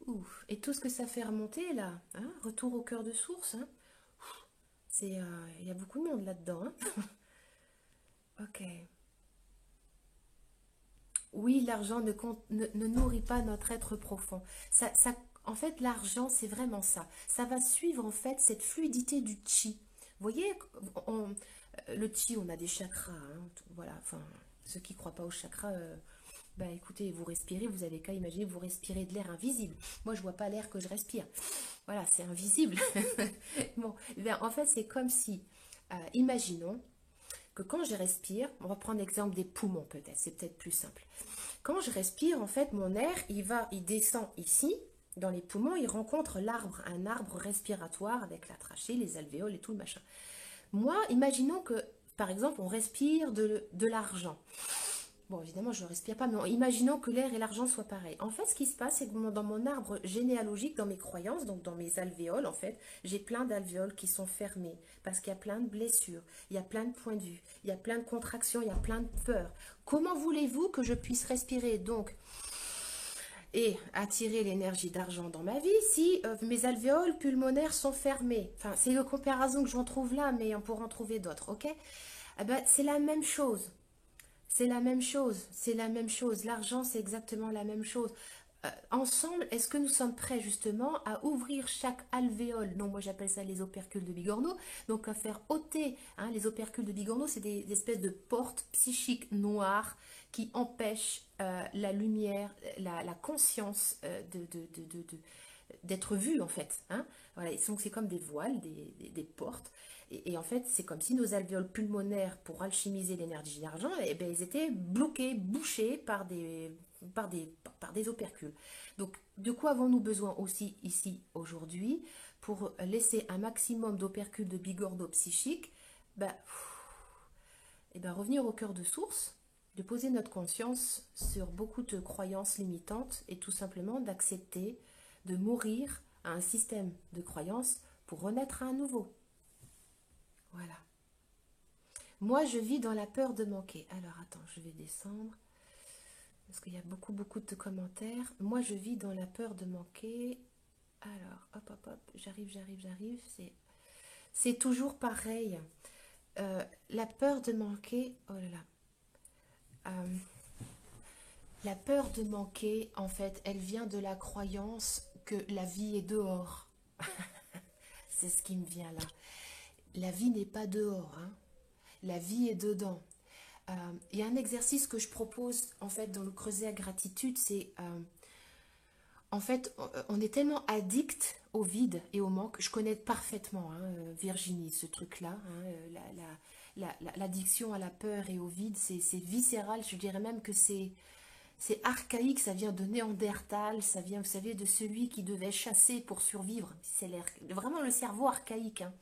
Ouf. Et tout ce que ça fait remonter là, hein, retour au cœur de source, hein. Il y a beaucoup de monde là-dedans, hein. Ok. Oui, l'argent ne nourrit pas notre être profond. En fait, l'argent, c'est vraiment ça. Ça va suivre en fait cette fluidité du chi. Vous voyez, on- le chi, on a des chakras, hein, voilà. Enfin, ceux qui ne croient pas aux chakras, bah écoutez, vous respirez, vous avez qu'à imaginer, vous respirez de l'air invisible. Moi, je vois pas l'air que je respire. Voilà, c'est invisible. Bon, eh bien, en fait, c'est comme si, imaginons que quand je respire, on va prendre l'exemple des poumons peut-être, c'est peut-être plus simple. Quand je respire, en fait, mon air, il descend ici, dans les poumons, il rencontre l'arbre, un arbre respiratoire avec la trachée, les alvéoles et tout le machin. Moi, imaginons que, par exemple, on respire de l'argent. Bon, évidemment, je ne respire pas, mais imaginons que l'air et l'argent soient pareils. En fait, ce qui se passe, c'est que dans mon arbre généalogique, dans mes croyances, donc dans mes alvéoles, en fait, j'ai plein d'alvéoles qui sont fermées parce qu'il y a plein de blessures, il y a plein de points de vue, il y a plein de contractions, il y a plein de peurs. Comment voulez-vous que je puisse respirer donc et attirer l'énergie d'argent dans ma vie si mes alvéoles pulmonaires sont fermées? Enfin, c'est une comparaison que j'en trouve là, mais on pourra en trouver d'autres, ok? Eh ben, c'est la même chose. C'est la même chose, c'est la même chose. L'argent, c'est exactement la même chose. Ensemble, est-ce que nous sommes prêts justement à ouvrir chaque alvéole? Non, moi j'appelle ça les opercules de Bigorneau. Donc à faire ôter, hein, les opercules de Bigorneau, c'est des espèces de portes psychiques noires qui empêchent la lumière, la conscience d'être vue en fait, hein. Voilà, donc c'est comme des voiles, des portes. Et en fait, c'est comme si nos alvéoles pulmonaires, pour alchimiser l'énergie d'argent, eh ben, ils étaient bloqués, bouchés par des opercules. Donc, de quoi avons-nous besoin aussi ici, aujourd'hui, pour laisser un maximum d'opercules de bigorneau psychique? Ben, eh ben, revenir au cœur de source, de poser notre conscience sur beaucoup de croyances limitantes et tout simplement d'accepter de mourir à un système de croyances pour renaître à un nouveau. Voilà. Moi, je vis dans la peur de manquer. Alors, attends, je vais descendre. Parce qu'il y a beaucoup, beaucoup de commentaires. Moi, je vis dans la peur de manquer. Alors, hop, hop, hop. J'arrive. C'est toujours pareil. La peur de manquer. Oh là là. Euh, la peur de manquer, en fait, elle vient de la croyance que la vie est dehors. C'est ce qui me vient là. La vie n'est pas dehors, hein. La vie est dedans. Il y a un exercice que je propose en fait dans le creuset à gratitude, c'est en fait on est tellement addict au vide et au manque. Je connais parfaitement, hein, Virginie, ce truc-là. Hein, l'addiction à la peur et au vide, c'est viscéral. Je dirais même que c'est archaïque, ça vient de Néandertal, ça vient, vous savez, de celui qui devait chasser pour survivre. C'est vraiment le cerveau archaïque. Hein.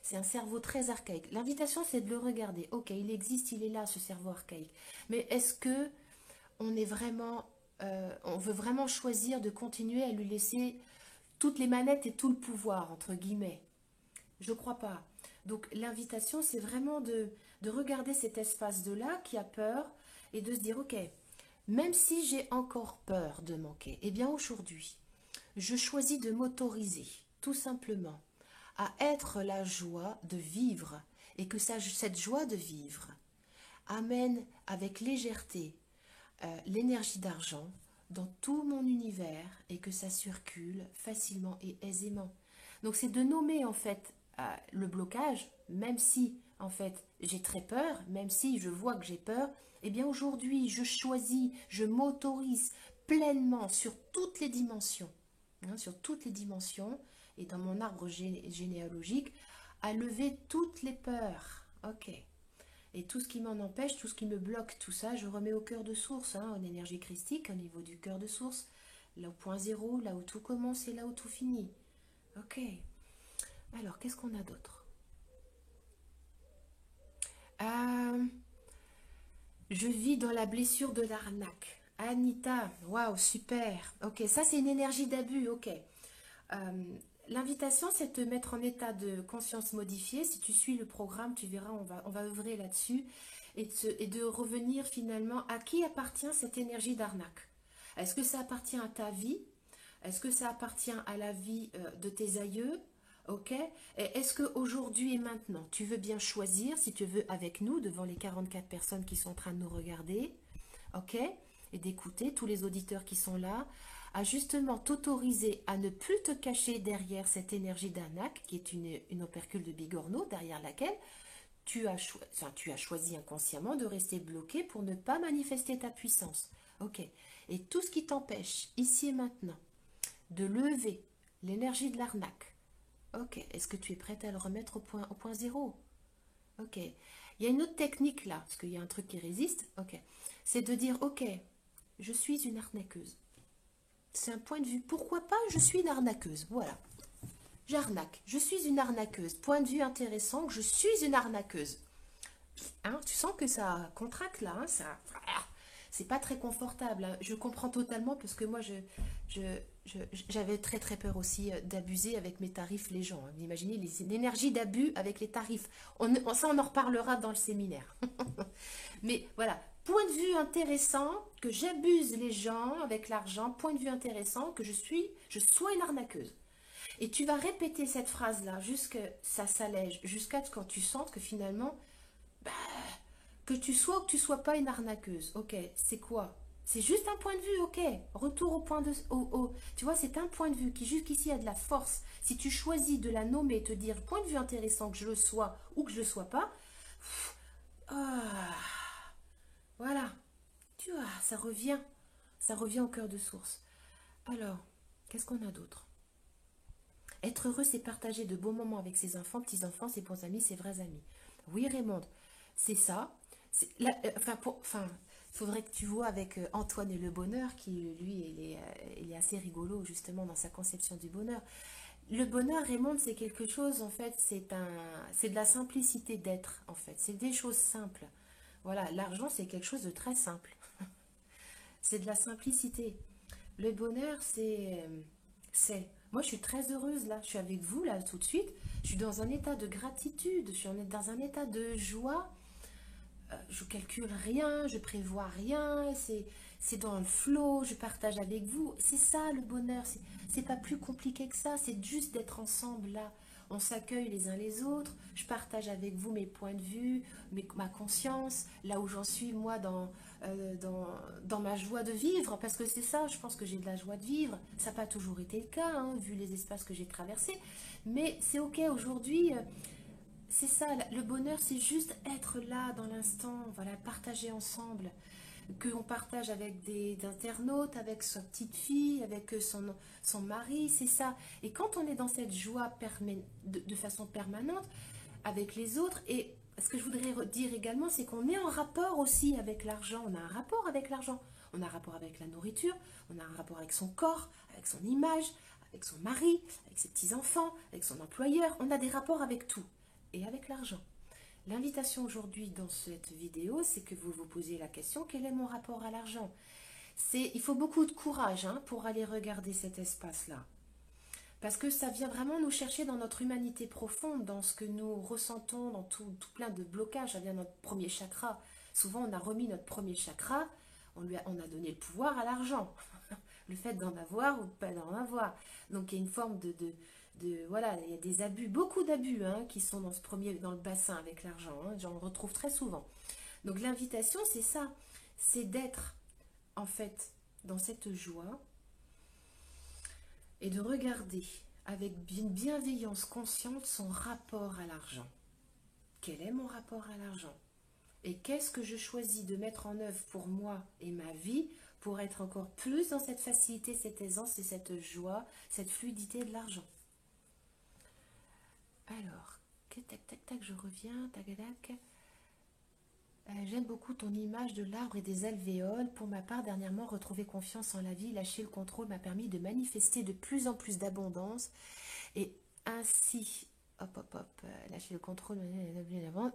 C'est un cerveau très archaïque. L'invitation, c'est de le regarder. Ok, il existe, il est là, ce cerveau archaïque. Mais est-ce que on est vraiment, on veut vraiment choisir de continuer à lui laisser toutes les manettes et tout le pouvoir, entre guillemets? Je ne crois pas. Donc l'invitation, c'est vraiment de regarder cet espace de là qui a peur et de se dire, ok, même si j'ai encore peur de manquer, eh bien aujourd'hui, je choisis de m'autoriser, tout simplement, à être la joie de vivre et que cette joie de vivre amène avec légèreté l'énergie d'argent dans tout mon univers et que ça circule facilement et aisément. Donc c'est de nommer en fait le blocage, même si en fait j'ai très peur, même si je vois que j'ai peur, eh bien aujourd'hui je choisis, je m'autorise pleinement sur toutes les dimensions, hein, sur toutes les dimensions et dans mon arbre généalogique, à lever toutes les peurs. Ok. Et tout ce qui m'en empêche, tout ce qui me bloque, tout ça, je remets au cœur de source, hein, en énergie christique, au niveau du cœur de source, là au point zéro, là où tout commence et là où tout finit. Ok. Alors, qu'est-ce qu'on a d'autre? euh, Je vis dans la blessure de l'arnaque. Anita, waouh, super. Ok, ça c'est une énergie d'abus, ok. Euh, L'invitation, c'est de te mettre en état de conscience modifiée. Si tu suis le programme, tu verras, on va œuvrer là-dessus et de revenir finalement à qui appartient cette énergie d'arnaque. Est-ce que ça appartient à ta vie? Est-ce que ça appartient à la vie de tes aïeux? Ok. Et est-ce qu'aujourd'hui et maintenant, tu veux bien choisir, si tu veux, avec nous, devant les 44 personnes qui sont en train de nous regarder, ok, et d'écouter tous les auditeurs qui sont là, à justement t'autoriser à ne plus te cacher derrière cette énergie d'Anak, qui est une opercule de Bigorneau, derrière laquelle tu as choisi inconsciemment de rester bloqué pour ne pas manifester ta puissance. Ok. Et tout ce qui t'empêche, ici et maintenant, de lever l'énergie de l'arnaque. Ok. Est-ce que tu es prête à le remettre au point zéro? Ok. Il y a une autre technique là, parce qu'il y a un truc qui résiste. Ok. C'est de dire, ok, je suis une arnaqueuse. C'est un point de vue. Pourquoi pas je suis une arnaqueuse? Voilà. J'arnaque. Je suis une arnaqueuse. Point de vue intéressant, je suis une arnaqueuse. Hein, tu sens que ça contracte là, hein, ça. C'est pas très confortable. Hein. Je comprends totalement parce que moi, j'avais très très peur aussi d'abuser avec mes tarifs les gens. Hein. Vous imaginez l'énergie d'abus avec les tarifs. Ça, on en reparlera dans le séminaire. Mais voilà, point de vue intéressant, que j'abuse les gens avec l'argent, point de vue intéressant, que je sois une arnaqueuse. Et tu vas répéter cette phrase-là jusqu'à ça s'allège, jusqu'à ce quand tu sens que finalement, bah, que tu sois ou que tu sois pas une arnaqueuse. Ok, c'est quoi? C'est juste un point de vue, ok. Retour au point de... tu vois, c'est un point de vue qui jusqu'ici a de la force. Si tu choisis de la nommer et te dire point de vue intéressant que je le sois ou que je le sois pas, ah, voilà. Tu vois, ça revient au cœur de source. Alors, qu'est-ce qu'on a d'autre? Être heureux, c'est partager de beaux moments avec ses enfants, petits-enfants, ses bons amis, ses vrais amis. Oui, Raymond, c'est ça. Enfin, faudrait que tu vois avec Antoine et le bonheur, qui lui, il est assez rigolo justement dans sa conception du bonheur. Le bonheur, Raymond, c'est quelque chose, en fait, c'est de la simplicité d'être, en fait. C'est des choses simples. Voilà, l'argent, c'est quelque chose de très simple. C'est de la simplicité. Le bonheur, c'est... Moi, je suis très heureuse là. Je suis avec vous là tout de suite. Je suis dans un état de gratitude. Je suis dans un état de joie. Je calcule rien, je prévois rien. C'est dans le flow. Je partage avec vous. C'est ça le bonheur. C'est pas plus compliqué que ça. C'est juste d'être ensemble là. On s'accueille les uns les autres. Je partage avec vous mes points de vue, ma conscience, là où j'en suis moi dans ma joie de vivre. Parce que c'est ça, je pense que j'ai de la joie de vivre. Ça n'a pas toujours été le cas, hein, vu les espaces que j'ai traversés. Mais c'est ok aujourd'hui. C'est ça, le bonheur, c'est juste être là dans l'instant, voilà, partager ensemble. qu'on partage avec des internautes, avec sa petite fille, avec son mari, c'est ça. Et quand on est dans cette joie de façon permanente avec les autres, et ce que je voudrais dire également, c'est qu'on est en rapport aussi avec l'argent. On a un rapport avec l'argent. On a un rapport avec la nourriture, on a un rapport avec son corps, avec son image, avec son mari, avec ses petits-enfants, avec son employeur. On a des rapports avec tout. Et avec l'argent. L'invitation aujourd'hui dans cette vidéo, c'est que vous vous posiez la question, quel est mon rapport à l'argent? Il faut beaucoup de courage pour aller regarder cet espace-là. Parce que ça vient vraiment nous chercher dans notre humanité profonde, dans ce que nous ressentons, dans tout plein de blocages. Ça vient de notre premier chakra. Souvent, on a remis notre premier chakra, on a donné le pouvoir à l'argent. Le fait d'en avoir ou de pas d'en avoir. Donc, il y a une forme voilà, il y a des abus, beaucoup d'abus qui sont dans le bassin avec l'argent. J'en retrouve très souvent. Donc, l'invitation, c'est ça. C'est d'être, en fait, dans cette joie et de regarder avec une bienveillance consciente son rapport à l'argent. Quel est mon rapport à l'argent? Et qu'est-ce que je choisis de mettre en œuvre pour moi et ma vie pour être encore plus dans cette facilité, cette aisance et cette joie, cette fluidité de l'argent? Alors, tac, tac, tac, je reviens, tac, tac. J'aime beaucoup ton image de l'arbre et des alvéoles. Pour ma part, dernièrement, retrouver confiance en la vie, lâcher le contrôle m'a permis de manifester de plus en plus d'abondance et ainsi, lâcher le contrôle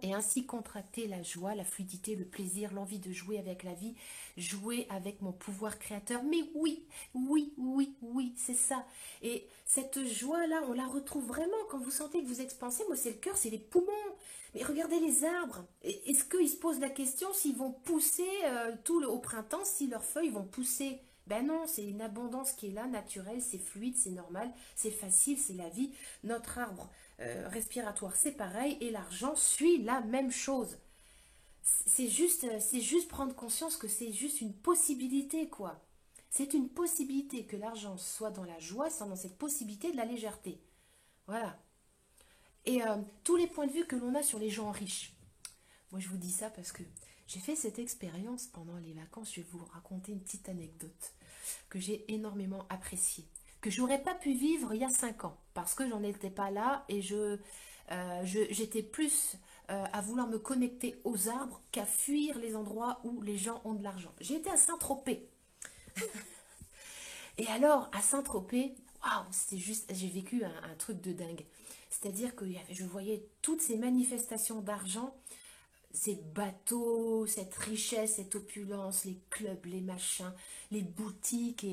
et ainsi contracter la joie, la fluidité, le plaisir, l'envie de jouer avec la vie, jouer avec mon pouvoir créateur. Mais oui, oui, oui, oui, c'est ça. Et cette joie-là, on la retrouve vraiment quand vous sentez que vous expansez. Moi, c'est le cœur, c'est les poumons. Mais regardez les arbres. Est-ce qu'ils se posent la question s'ils vont pousser au printemps, si leurs feuilles vont pousser? Ben non, c'est une abondance qui est là, naturelle, c'est fluide, c'est normal, c'est facile, c'est la vie. Notre arbre respiratoire, c'est pareil, et l'argent suit la même chose. C'est juste prendre conscience que c'est juste une possibilité, quoi. C'est une possibilité que l'argent soit dans la joie, soit dans cette possibilité de la légèreté. Voilà. Et tous les points de vue que l'on a sur les gens riches. Moi, je vous dis ça parce que j'ai fait cette expérience pendant les vacances. Je vais vous raconter une petite anecdote que j'ai énormément appréciée, que j'aurais pas pu vivre il y a 5 ans, parce que j'en étais pas là et j'étais plus à vouloir me connecter aux arbres qu'à fuir les endroits où les gens ont de l'argent. J'ai été à Saint-Tropez. Et alors, à Saint-Tropez, waouh, c'était juste, j'ai vécu un truc de dingue. C'est-à-dire que je voyais toutes ces manifestations d'argent, ces bateaux, cette richesse, cette opulence, les clubs, les machins, les boutiques.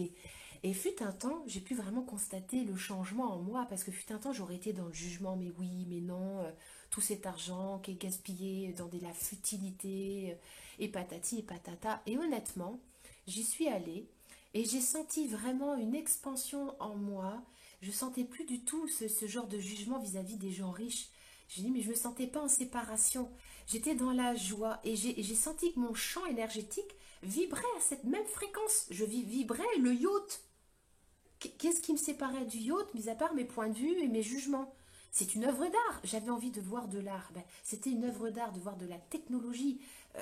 Et fut un temps, j'ai pu vraiment constater le changement en moi, parce que fut un temps, j'aurais été dans le jugement, mais oui, mais non, tout cet argent qui est gaspillé dans la futilité, et patati et patata. Et honnêtement, j'y suis allée, et j'ai senti vraiment une expansion en moi. Je sentais plus du tout ce genre de jugement vis-à-vis des gens riches. J'ai dit, mais je ne me sentais pas en séparation. J'étais dans la joie et j'ai senti que mon champ énergétique vibrait à cette même fréquence. Je vibrais le yacht. Qu'est-ce qui me séparait du yacht, mis à part mes points de vue et mes jugements? C'est une œuvre d'art. J'avais envie de voir de l'art. Ben, c'était une œuvre d'art, de voir de la technologie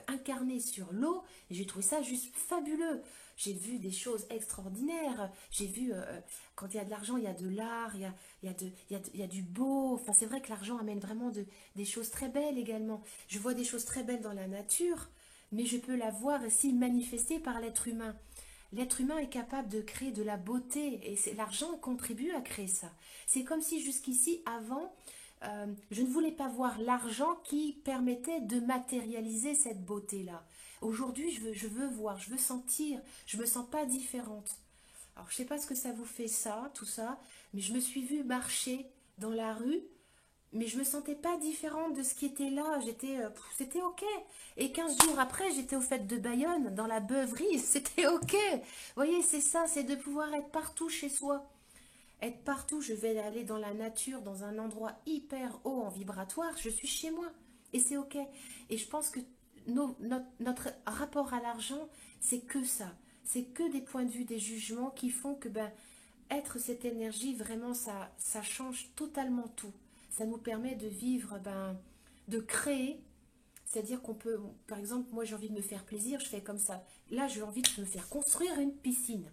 incarnée sur l'eau. Et j'ai trouvé ça juste fabuleux. J'ai vu des choses extraordinaires. J'ai vu, quand il y a de l'argent, il y a de l'art, il y a du beau. Enfin, c'est vrai que l'argent amène vraiment des choses très belles également. Je vois des choses très belles dans la nature, mais je peux la voir aussi manifestée par l'être humain. L'être humain est capable de créer de la beauté et l'argent contribue à créer ça. C'est comme si jusqu'ici, avant, je ne voulais pas voir l'argent qui permettait de matérialiser cette beauté-là. Aujourd'hui, je veux voir, je veux sentir, je me sens pas différente. Alors, je sais pas ce que ça vous fait ça, tout ça, mais je me suis vue marcher dans la rue, mais je me sentais pas différente de ce qui était là. C'était ok. Et 15 jours après, j'étais aux fêtes de Bayonne, dans la beuverie, c'était ok. Vous voyez, c'est ça, c'est de pouvoir être partout chez soi. Être partout, je vais aller dans la nature, dans un endroit hyper haut en vibratoire, je suis chez moi. Et c'est ok. Et je pense que notre rapport à l'argent, c'est que ça. C'est que des points de vue, des jugements qui font que être cette énergie, vraiment, ça change totalement tout. Ça nous permet de vivre, de créer C'est-à-dire qu'on peut, par exemple, moi j'ai envie de me faire plaisir, je fais comme ça. Là, j'ai envie de me faire construire une piscine.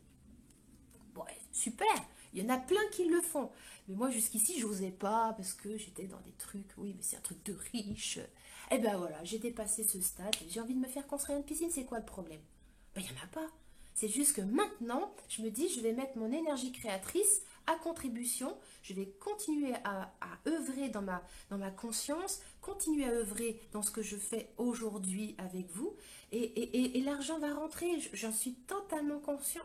Bon, super, il y en a plein qui le font. Mais moi, jusqu'ici, je n'osais pas parce que j'étais dans des trucs, oui, mais c'est un truc de riche. Et ben voilà, j'ai dépassé ce stade. J'ai envie de me faire construire une piscine, c'est quoi le problème? Ben, il n'y en a pas. C'est juste que maintenant, je me dis, je vais mettre mon énergie créatrice à contribution. Je vais continuer à œuvrer dans ma conscience, continuer à œuvrer dans ce que je fais aujourd'hui avec vous. Et l'argent va rentrer. J'en suis totalement conscient,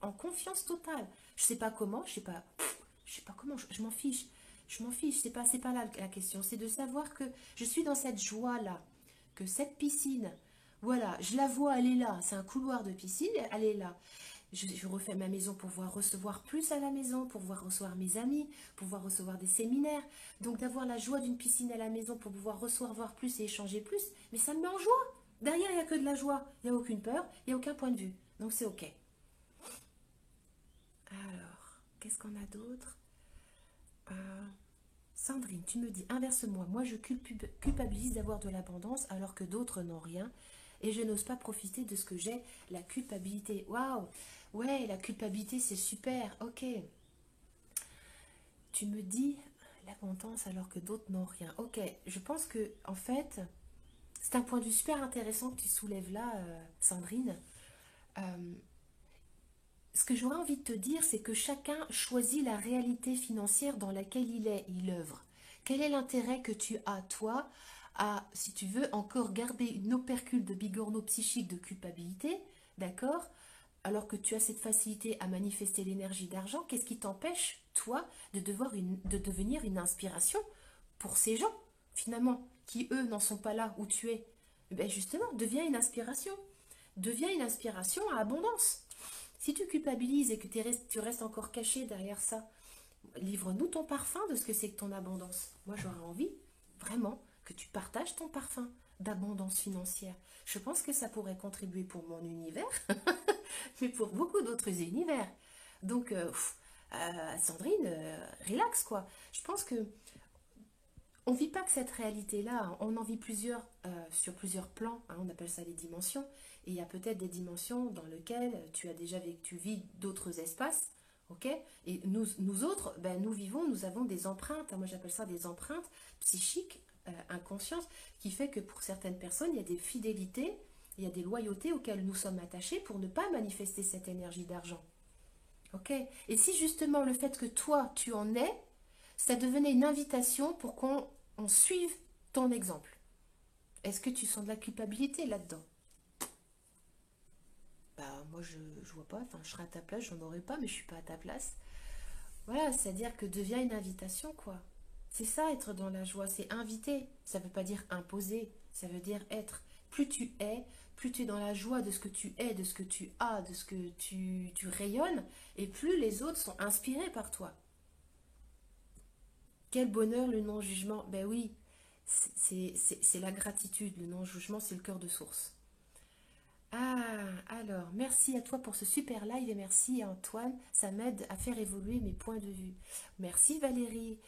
en confiance totale. Je sais pas comment, je sais pas comment, je m'en fiche. Je m'en fiche, c'est pas là la question. C'est de savoir que je suis dans cette joie-là, que cette piscine, voilà, je la vois, elle est là. C'est un couloir de piscine, elle est là. Je refais ma maison pour pouvoir recevoir plus à la maison, pour pouvoir recevoir mes amis, pour pouvoir recevoir des séminaires. Donc d'avoir la joie d'une piscine à la maison pour pouvoir recevoir plus et échanger plus, mais ça me met en joie. Derrière, il n'y a que de la joie. Il n'y a aucune peur, il n'y a aucun point de vue. Donc c'est OK. Alors, qu'est-ce qu'on a d'autre? Sandrine, tu me dis, inverse-moi, moi je culpabilise d'avoir de l'abondance alors que d'autres n'ont rien et je n'ose pas profiter de ce que j'ai, la culpabilité. Waouh, ouais, la culpabilité c'est super, ok. Tu me dis l'abondance alors que d'autres n'ont rien. Ok, je pense que en fait, c'est un point de vue super intéressant que tu soulèves là, Sandrine. Euh, Ce que j'aurais envie de te dire, c'est que chacun choisit la réalité financière dans laquelle il œuvre. Quel est l'intérêt que tu as, toi, à, si tu veux, encore garder une opercule de bigorneau psychique de culpabilité, d'accord? Alors que tu as cette facilité à manifester l'énergie d'argent, qu'est-ce qui t'empêche, toi, de devenir une inspiration pour ces gens, finalement, qui, eux, n'en sont pas là où tu es? Eh bien, justement, deviens une inspiration. Deviens une inspiration à abondance. Si tu culpabilises et que tu restes encore caché derrière ça, livre-nous ton parfum de ce que c'est que ton abondance. Moi, j'aurais envie, vraiment, que tu partages ton parfum d'abondance financière. Je pense que ça pourrait contribuer pour mon univers, mais pour beaucoup d'autres univers. Donc, Sandrine, relax, quoi. Je pense que on vit pas que cette réalité-là, hein. On en vit plusieurs sur plusieurs plans, hein, on appelle ça les dimensions. Et il y a peut-être des dimensions dans lesquelles tu as déjà vécu, tu vis d'autres espaces, ok? Et nous autres, ben, nous vivons, nous avons des empreintes, hein, moi j'appelle ça des empreintes psychiques, inconscientes, qui fait que pour certaines personnes, il y a des fidélités, il y a des loyautés auxquelles nous sommes attachés pour ne pas manifester cette énergie d'argent, ok? Et si justement le fait que toi, tu en es, ça devenait une invitation pour qu'on suive ton exemple. Est-ce que tu sens de la culpabilité là-dedans? Bah moi je vois pas, enfin je serais à ta place, j'en aurais pas, mais je suis pas à ta place. Voilà, c'est-à-dire que devient une invitation, quoi. C'est ça être dans la joie, c'est inviter. Ça veut pas dire imposer, ça veut dire être. Plus tu es, plus tu es dans la joie de ce que tu es, de ce que tu as, de ce que tu rayonnes, et plus les autres sont inspirés par toi. Quel bonheur le non-jugement. Ben oui, c'est la gratitude, le non-jugement, c'est le cœur de source. Ah, alors, merci à toi pour ce super live et merci à Antoine, ça m'aide à faire évoluer mes points de vue. Merci Valérie.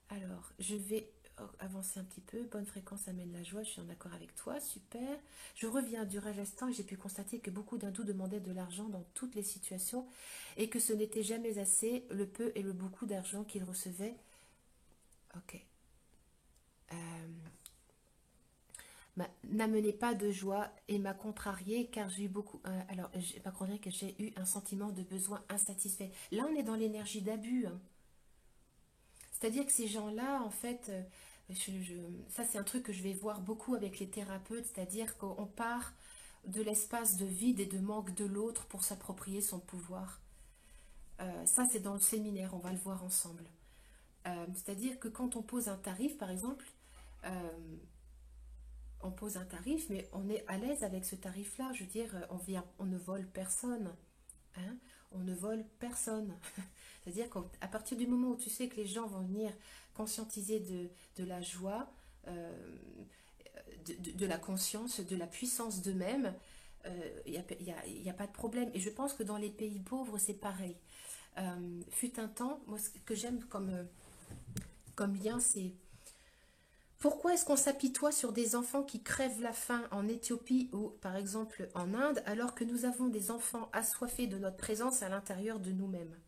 Alors, je vais avancer un petit peu. Bonne fréquence amène la joie, je suis en accord avec toi, super. Je reviens du Rajasthan et j'ai pu constater que beaucoup d'hindous demandaient de l'argent dans toutes les situations et que ce n'était jamais assez, le peu et le beaucoup d'argent qu'ils recevaient. Ok. Euh, N'amenez pas de joie et m'a contrarié car j'ai eu beaucoup. Alors, m'a contrarié que j'ai eu un sentiment de besoin insatisfait. Là, on est dans l'énergie d'abus, hein. C'est-à-dire que ces gens-là, en fait, ça c'est un truc que je vais voir beaucoup avec les thérapeutes, c'est-à-dire qu'on part de l'espace de vide et de manque de l'autre pour s'approprier son pouvoir. Ça, c'est dans le séminaire, on va le voir ensemble. C'est-à-dire que quand on pose un tarif, par exemple, euh, on pose un tarif, mais on est à l'aise avec ce tarif-là. Je veux dire, on ne vole personne, hein, on ne vole personne. C'est-à-dire qu'à partir du moment où tu sais que les gens vont venir conscientiser de la joie, de la conscience, de la puissance d'eux-mêmes, il n'y a pas de problème. Et je pense que dans les pays pauvres, c'est pareil. Fut un temps, moi ce que j'aime comme lien, c'est Pourquoi est-ce qu'on s'apitoie sur des enfants qui crèvent la faim en Éthiopie ou par exemple en Inde, alors que nous avons des enfants assoiffés de notre présence à l'intérieur de nous-mêmes?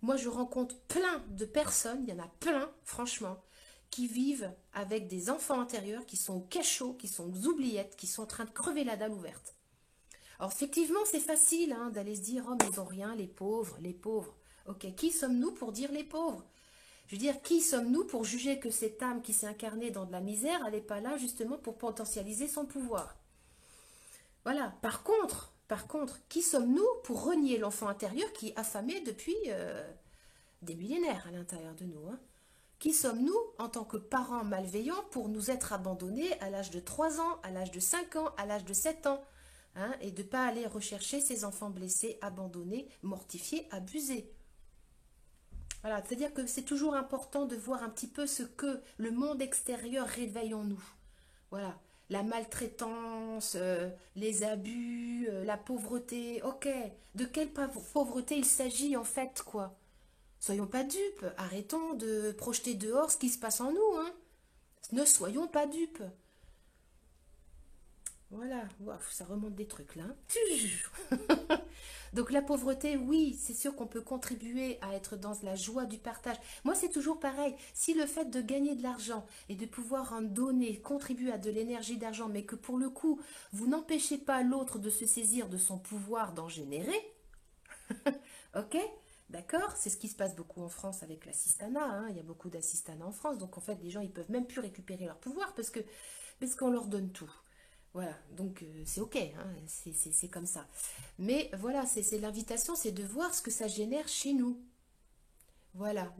Moi, je rencontre plein de personnes, il y en a plein, franchement, qui vivent avec des enfants intérieurs, qui sont au cachot, qui sont aux oubliettes, qui sont en train de crever la dalle ouverte. Alors, effectivement, c'est facile hein, d'aller se dire, oh, mais ils n'ont rien, les pauvres, les pauvres. Ok, qui sommes-nous pour dire les pauvres? Je veux dire, qui sommes-nous pour juger que cette âme qui s'est incarnée dans de la misère, elle n'est pas là justement pour potentialiser son pouvoir? Voilà. Par contre, qui sommes-nous pour renier l'enfant intérieur qui est affamé depuis des millénaires à l'intérieur de nous hein? Qui sommes-nous en tant que parents malveillants pour nous être abandonnés à l'âge de 3 ans, à l'âge de 5 ans, à l'âge de 7 ans hein, et de ne pas aller rechercher ces enfants blessés, abandonnés, mortifiés, abusés? Voilà, c'est-à-dire que c'est toujours important de voir un petit peu ce que le monde extérieur réveille en nous. Voilà, la maltraitance, les abus, la pauvreté. Ok, de quelle pauvreté il s'agit en fait, quoi? Soyons pas dupes, arrêtons de projeter dehors ce qui se passe en nous, hein. Ne soyons pas dupes. Voilà, wow, ça remonte des trucs là. Donc la pauvreté, oui, c'est sûr qu'on peut contribuer à être dans la joie du partage. Moi, c'est toujours pareil. Si le fait de gagner de l'argent et de pouvoir en donner contribue à de l'énergie d'argent, mais que pour le coup, vous n'empêchez pas l'autre de se saisir de son pouvoir d'en générer, ok? D'accord? C'est ce qui se passe beaucoup en France avec l'assistanat, hein. Il y a beaucoup d'assistanats en France. Donc en fait, les gens, ils peuvent même plus récupérer leur pouvoir parce qu'on leur donne tout. Voilà, donc c'est ok, hein, c'est comme ça. Mais voilà, c'est l'invitation, c'est de voir ce que ça génère chez nous. Voilà,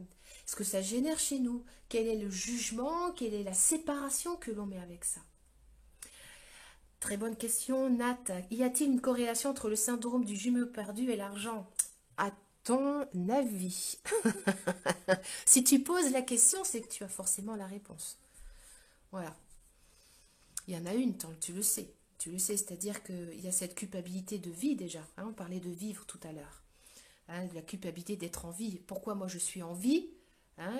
ce que ça génère chez nous. Quel est le jugement, quelle est la séparation que l'on met avec ça? Très bonne question, Nat. Y a-t-il une corrélation entre le syndrome du jumeau perdu et l'argent? À ton avis? Si tu poses la question, c'est que tu as forcément la réponse. Voilà. Il y en a une, tu le sais. Tu le sais, c'est-à-dire qu'il y a cette culpabilité de vie déjà. Hein, on parlait de vivre tout à l'heure. Hein, de la culpabilité d'être en vie. Pourquoi moi je suis en vie hein,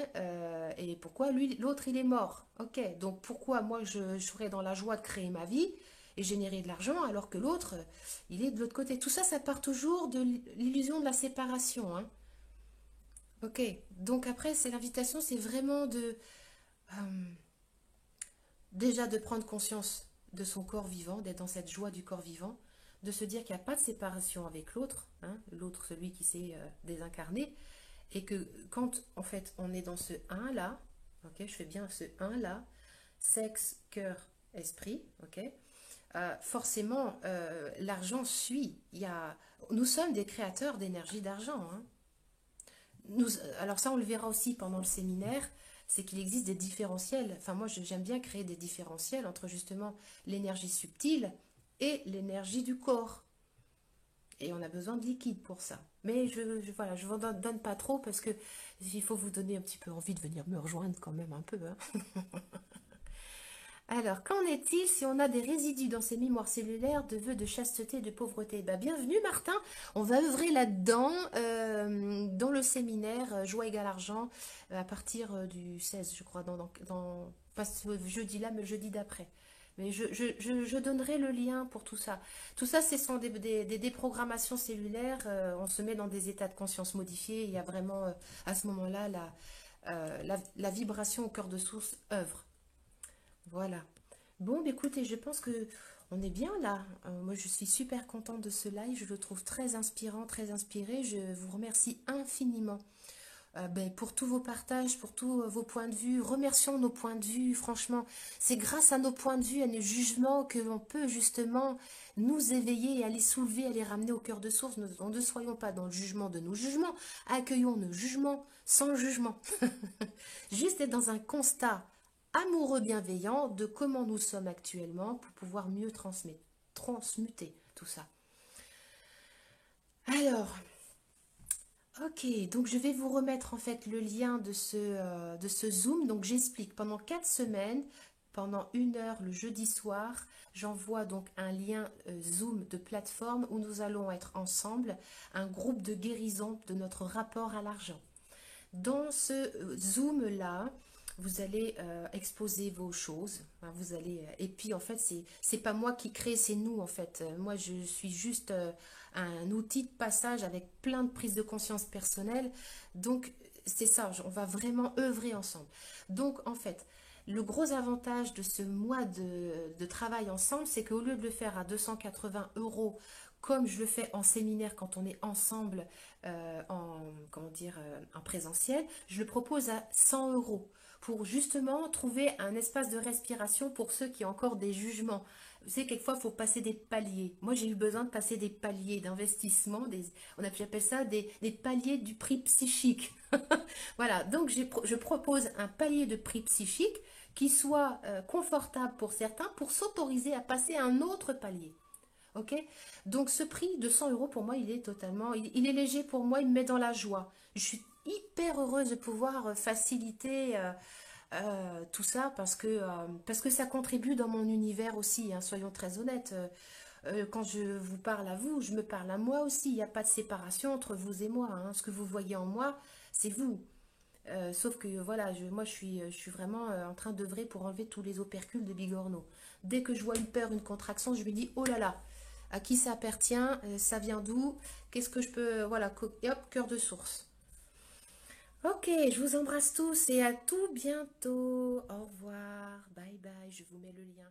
et pourquoi lui, l'autre il est mort? Ok, donc pourquoi moi je serais dans la joie de créer ma vie et générer de l'argent alors que l'autre il est de l'autre côté? Tout ça, ça part toujours de l'illusion de la séparation. Hein. Ok, donc après, c'est l'invitation, c'est vraiment euh, déjà de prendre conscience de son corps vivant, d'être dans cette joie du corps vivant, de se dire qu'il n'y a pas de séparation avec l'autre, hein, l'autre, celui qui s'est désincarné, et que quand en fait on est dans ce un là, ok, je fais bien ce un là, sexe, cœur, esprit, ok, forcément l'argent suit. Nous sommes des créateurs d'énergie d'argent. Hein. Alors ça, on le verra aussi pendant le séminaire, c'est qu'il existe des différentiels. Enfin, moi, j'aime bien créer des différentiels entre justement l'énergie subtile et l'énergie du corps. Et on a besoin de liquide pour ça. Mais voilà, je ne vous donne pas trop parce que il faut vous donner un petit peu envie de venir me rejoindre quand même un peu. Hein. Alors, qu'en est-il si on a des résidus dans ces mémoires cellulaires de vœux de chasteté et de pauvreté? Bienvenue Martin, on va œuvrer là-dedans dans le séminaire Joie égale argent à partir du 16, je crois, pas ce jeudi-là, mais le jeudi d'après. Mais je donnerai le lien pour tout ça. Tout ça, ce sont des déprogrammations cellulaires. On se met dans des états de conscience modifiés. Il y a vraiment, à ce moment-là, la vibration au cœur de source œuvre. Voilà. Bon, bah, écoutez, je pense que on est bien là. Moi, je suis super contente de ce live. Je le trouve très inspirant, très inspiré. Je vous remercie infiniment pour tous vos partages, pour tous vos points de vue. Remercions nos points de vue. Franchement, c'est grâce à nos points de vue, à nos jugements que l'on peut justement nous éveiller et aller soulever, aller ramener au cœur de source. Ne soyons pas dans le jugement de nos jugements. Accueillons nos jugements sans jugement. Juste être dans un constat amoureux bienveillant de comment nous sommes actuellement pour pouvoir mieux transmuter tout ça. Alors, ok, donc je vais vous remettre en fait le lien de ce Zoom. Donc j'explique, pendant 4 semaines, pendant 1 heure le jeudi soir, j'envoie donc un lien Zoom de plateforme où nous allons être ensemble, un groupe de guérison de notre rapport à l'argent. Dans ce Zoom-là, vous allez exposer vos choses, hein, vous allez, et puis en fait, c'est pas moi qui crée, c'est nous en fait. Moi, je suis juste un outil de passage avec plein de prises de conscience personnelles. Donc, c'est ça, on va vraiment œuvrer ensemble. Donc, en fait, le gros avantage de ce mois de travail ensemble, c'est qu'au lieu de le faire à 280 euros, comme je le fais en séminaire quand on est ensemble en, comment dire, en présentiel, je le propose à 100 euros pour justement trouver un espace de respiration pour ceux qui ont encore des jugements. Vous savez, quelquefois, il faut passer des paliers. Moi, j'ai eu besoin de passer des paliers d'investissement, j'appelle ça des paliers du prix psychique. Voilà, donc je propose un palier de prix psychique qui soit confortable pour certains pour s'autoriser à passer à un autre palier. Ok. Donc ce prix de 100 euros pour moi, il est totalement, il est léger pour moi, il me met dans la joie. Je suis hyper heureuse de pouvoir faciliter tout ça parce que ça contribue dans mon univers aussi, hein, soyons très honnêtes. Quand je vous parle à vous, je me parle à moi aussi. Il n'y a pas de séparation entre vous et moi, hein. Ce que vous voyez en moi, c'est vous. Sauf que voilà, moi je suis vraiment en train d'œuvrer pour enlever tous les opercules de Bigorneau. Dès que je vois une peur, une contraction, je me dis, oh là là, à qui ça appartient, ça vient d'où, qu'est-ce que je peux, voilà, et hop, cœur de source. Ok, je vous embrasse tous et à tout bientôt. Au revoir, bye bye, je vous mets le lien.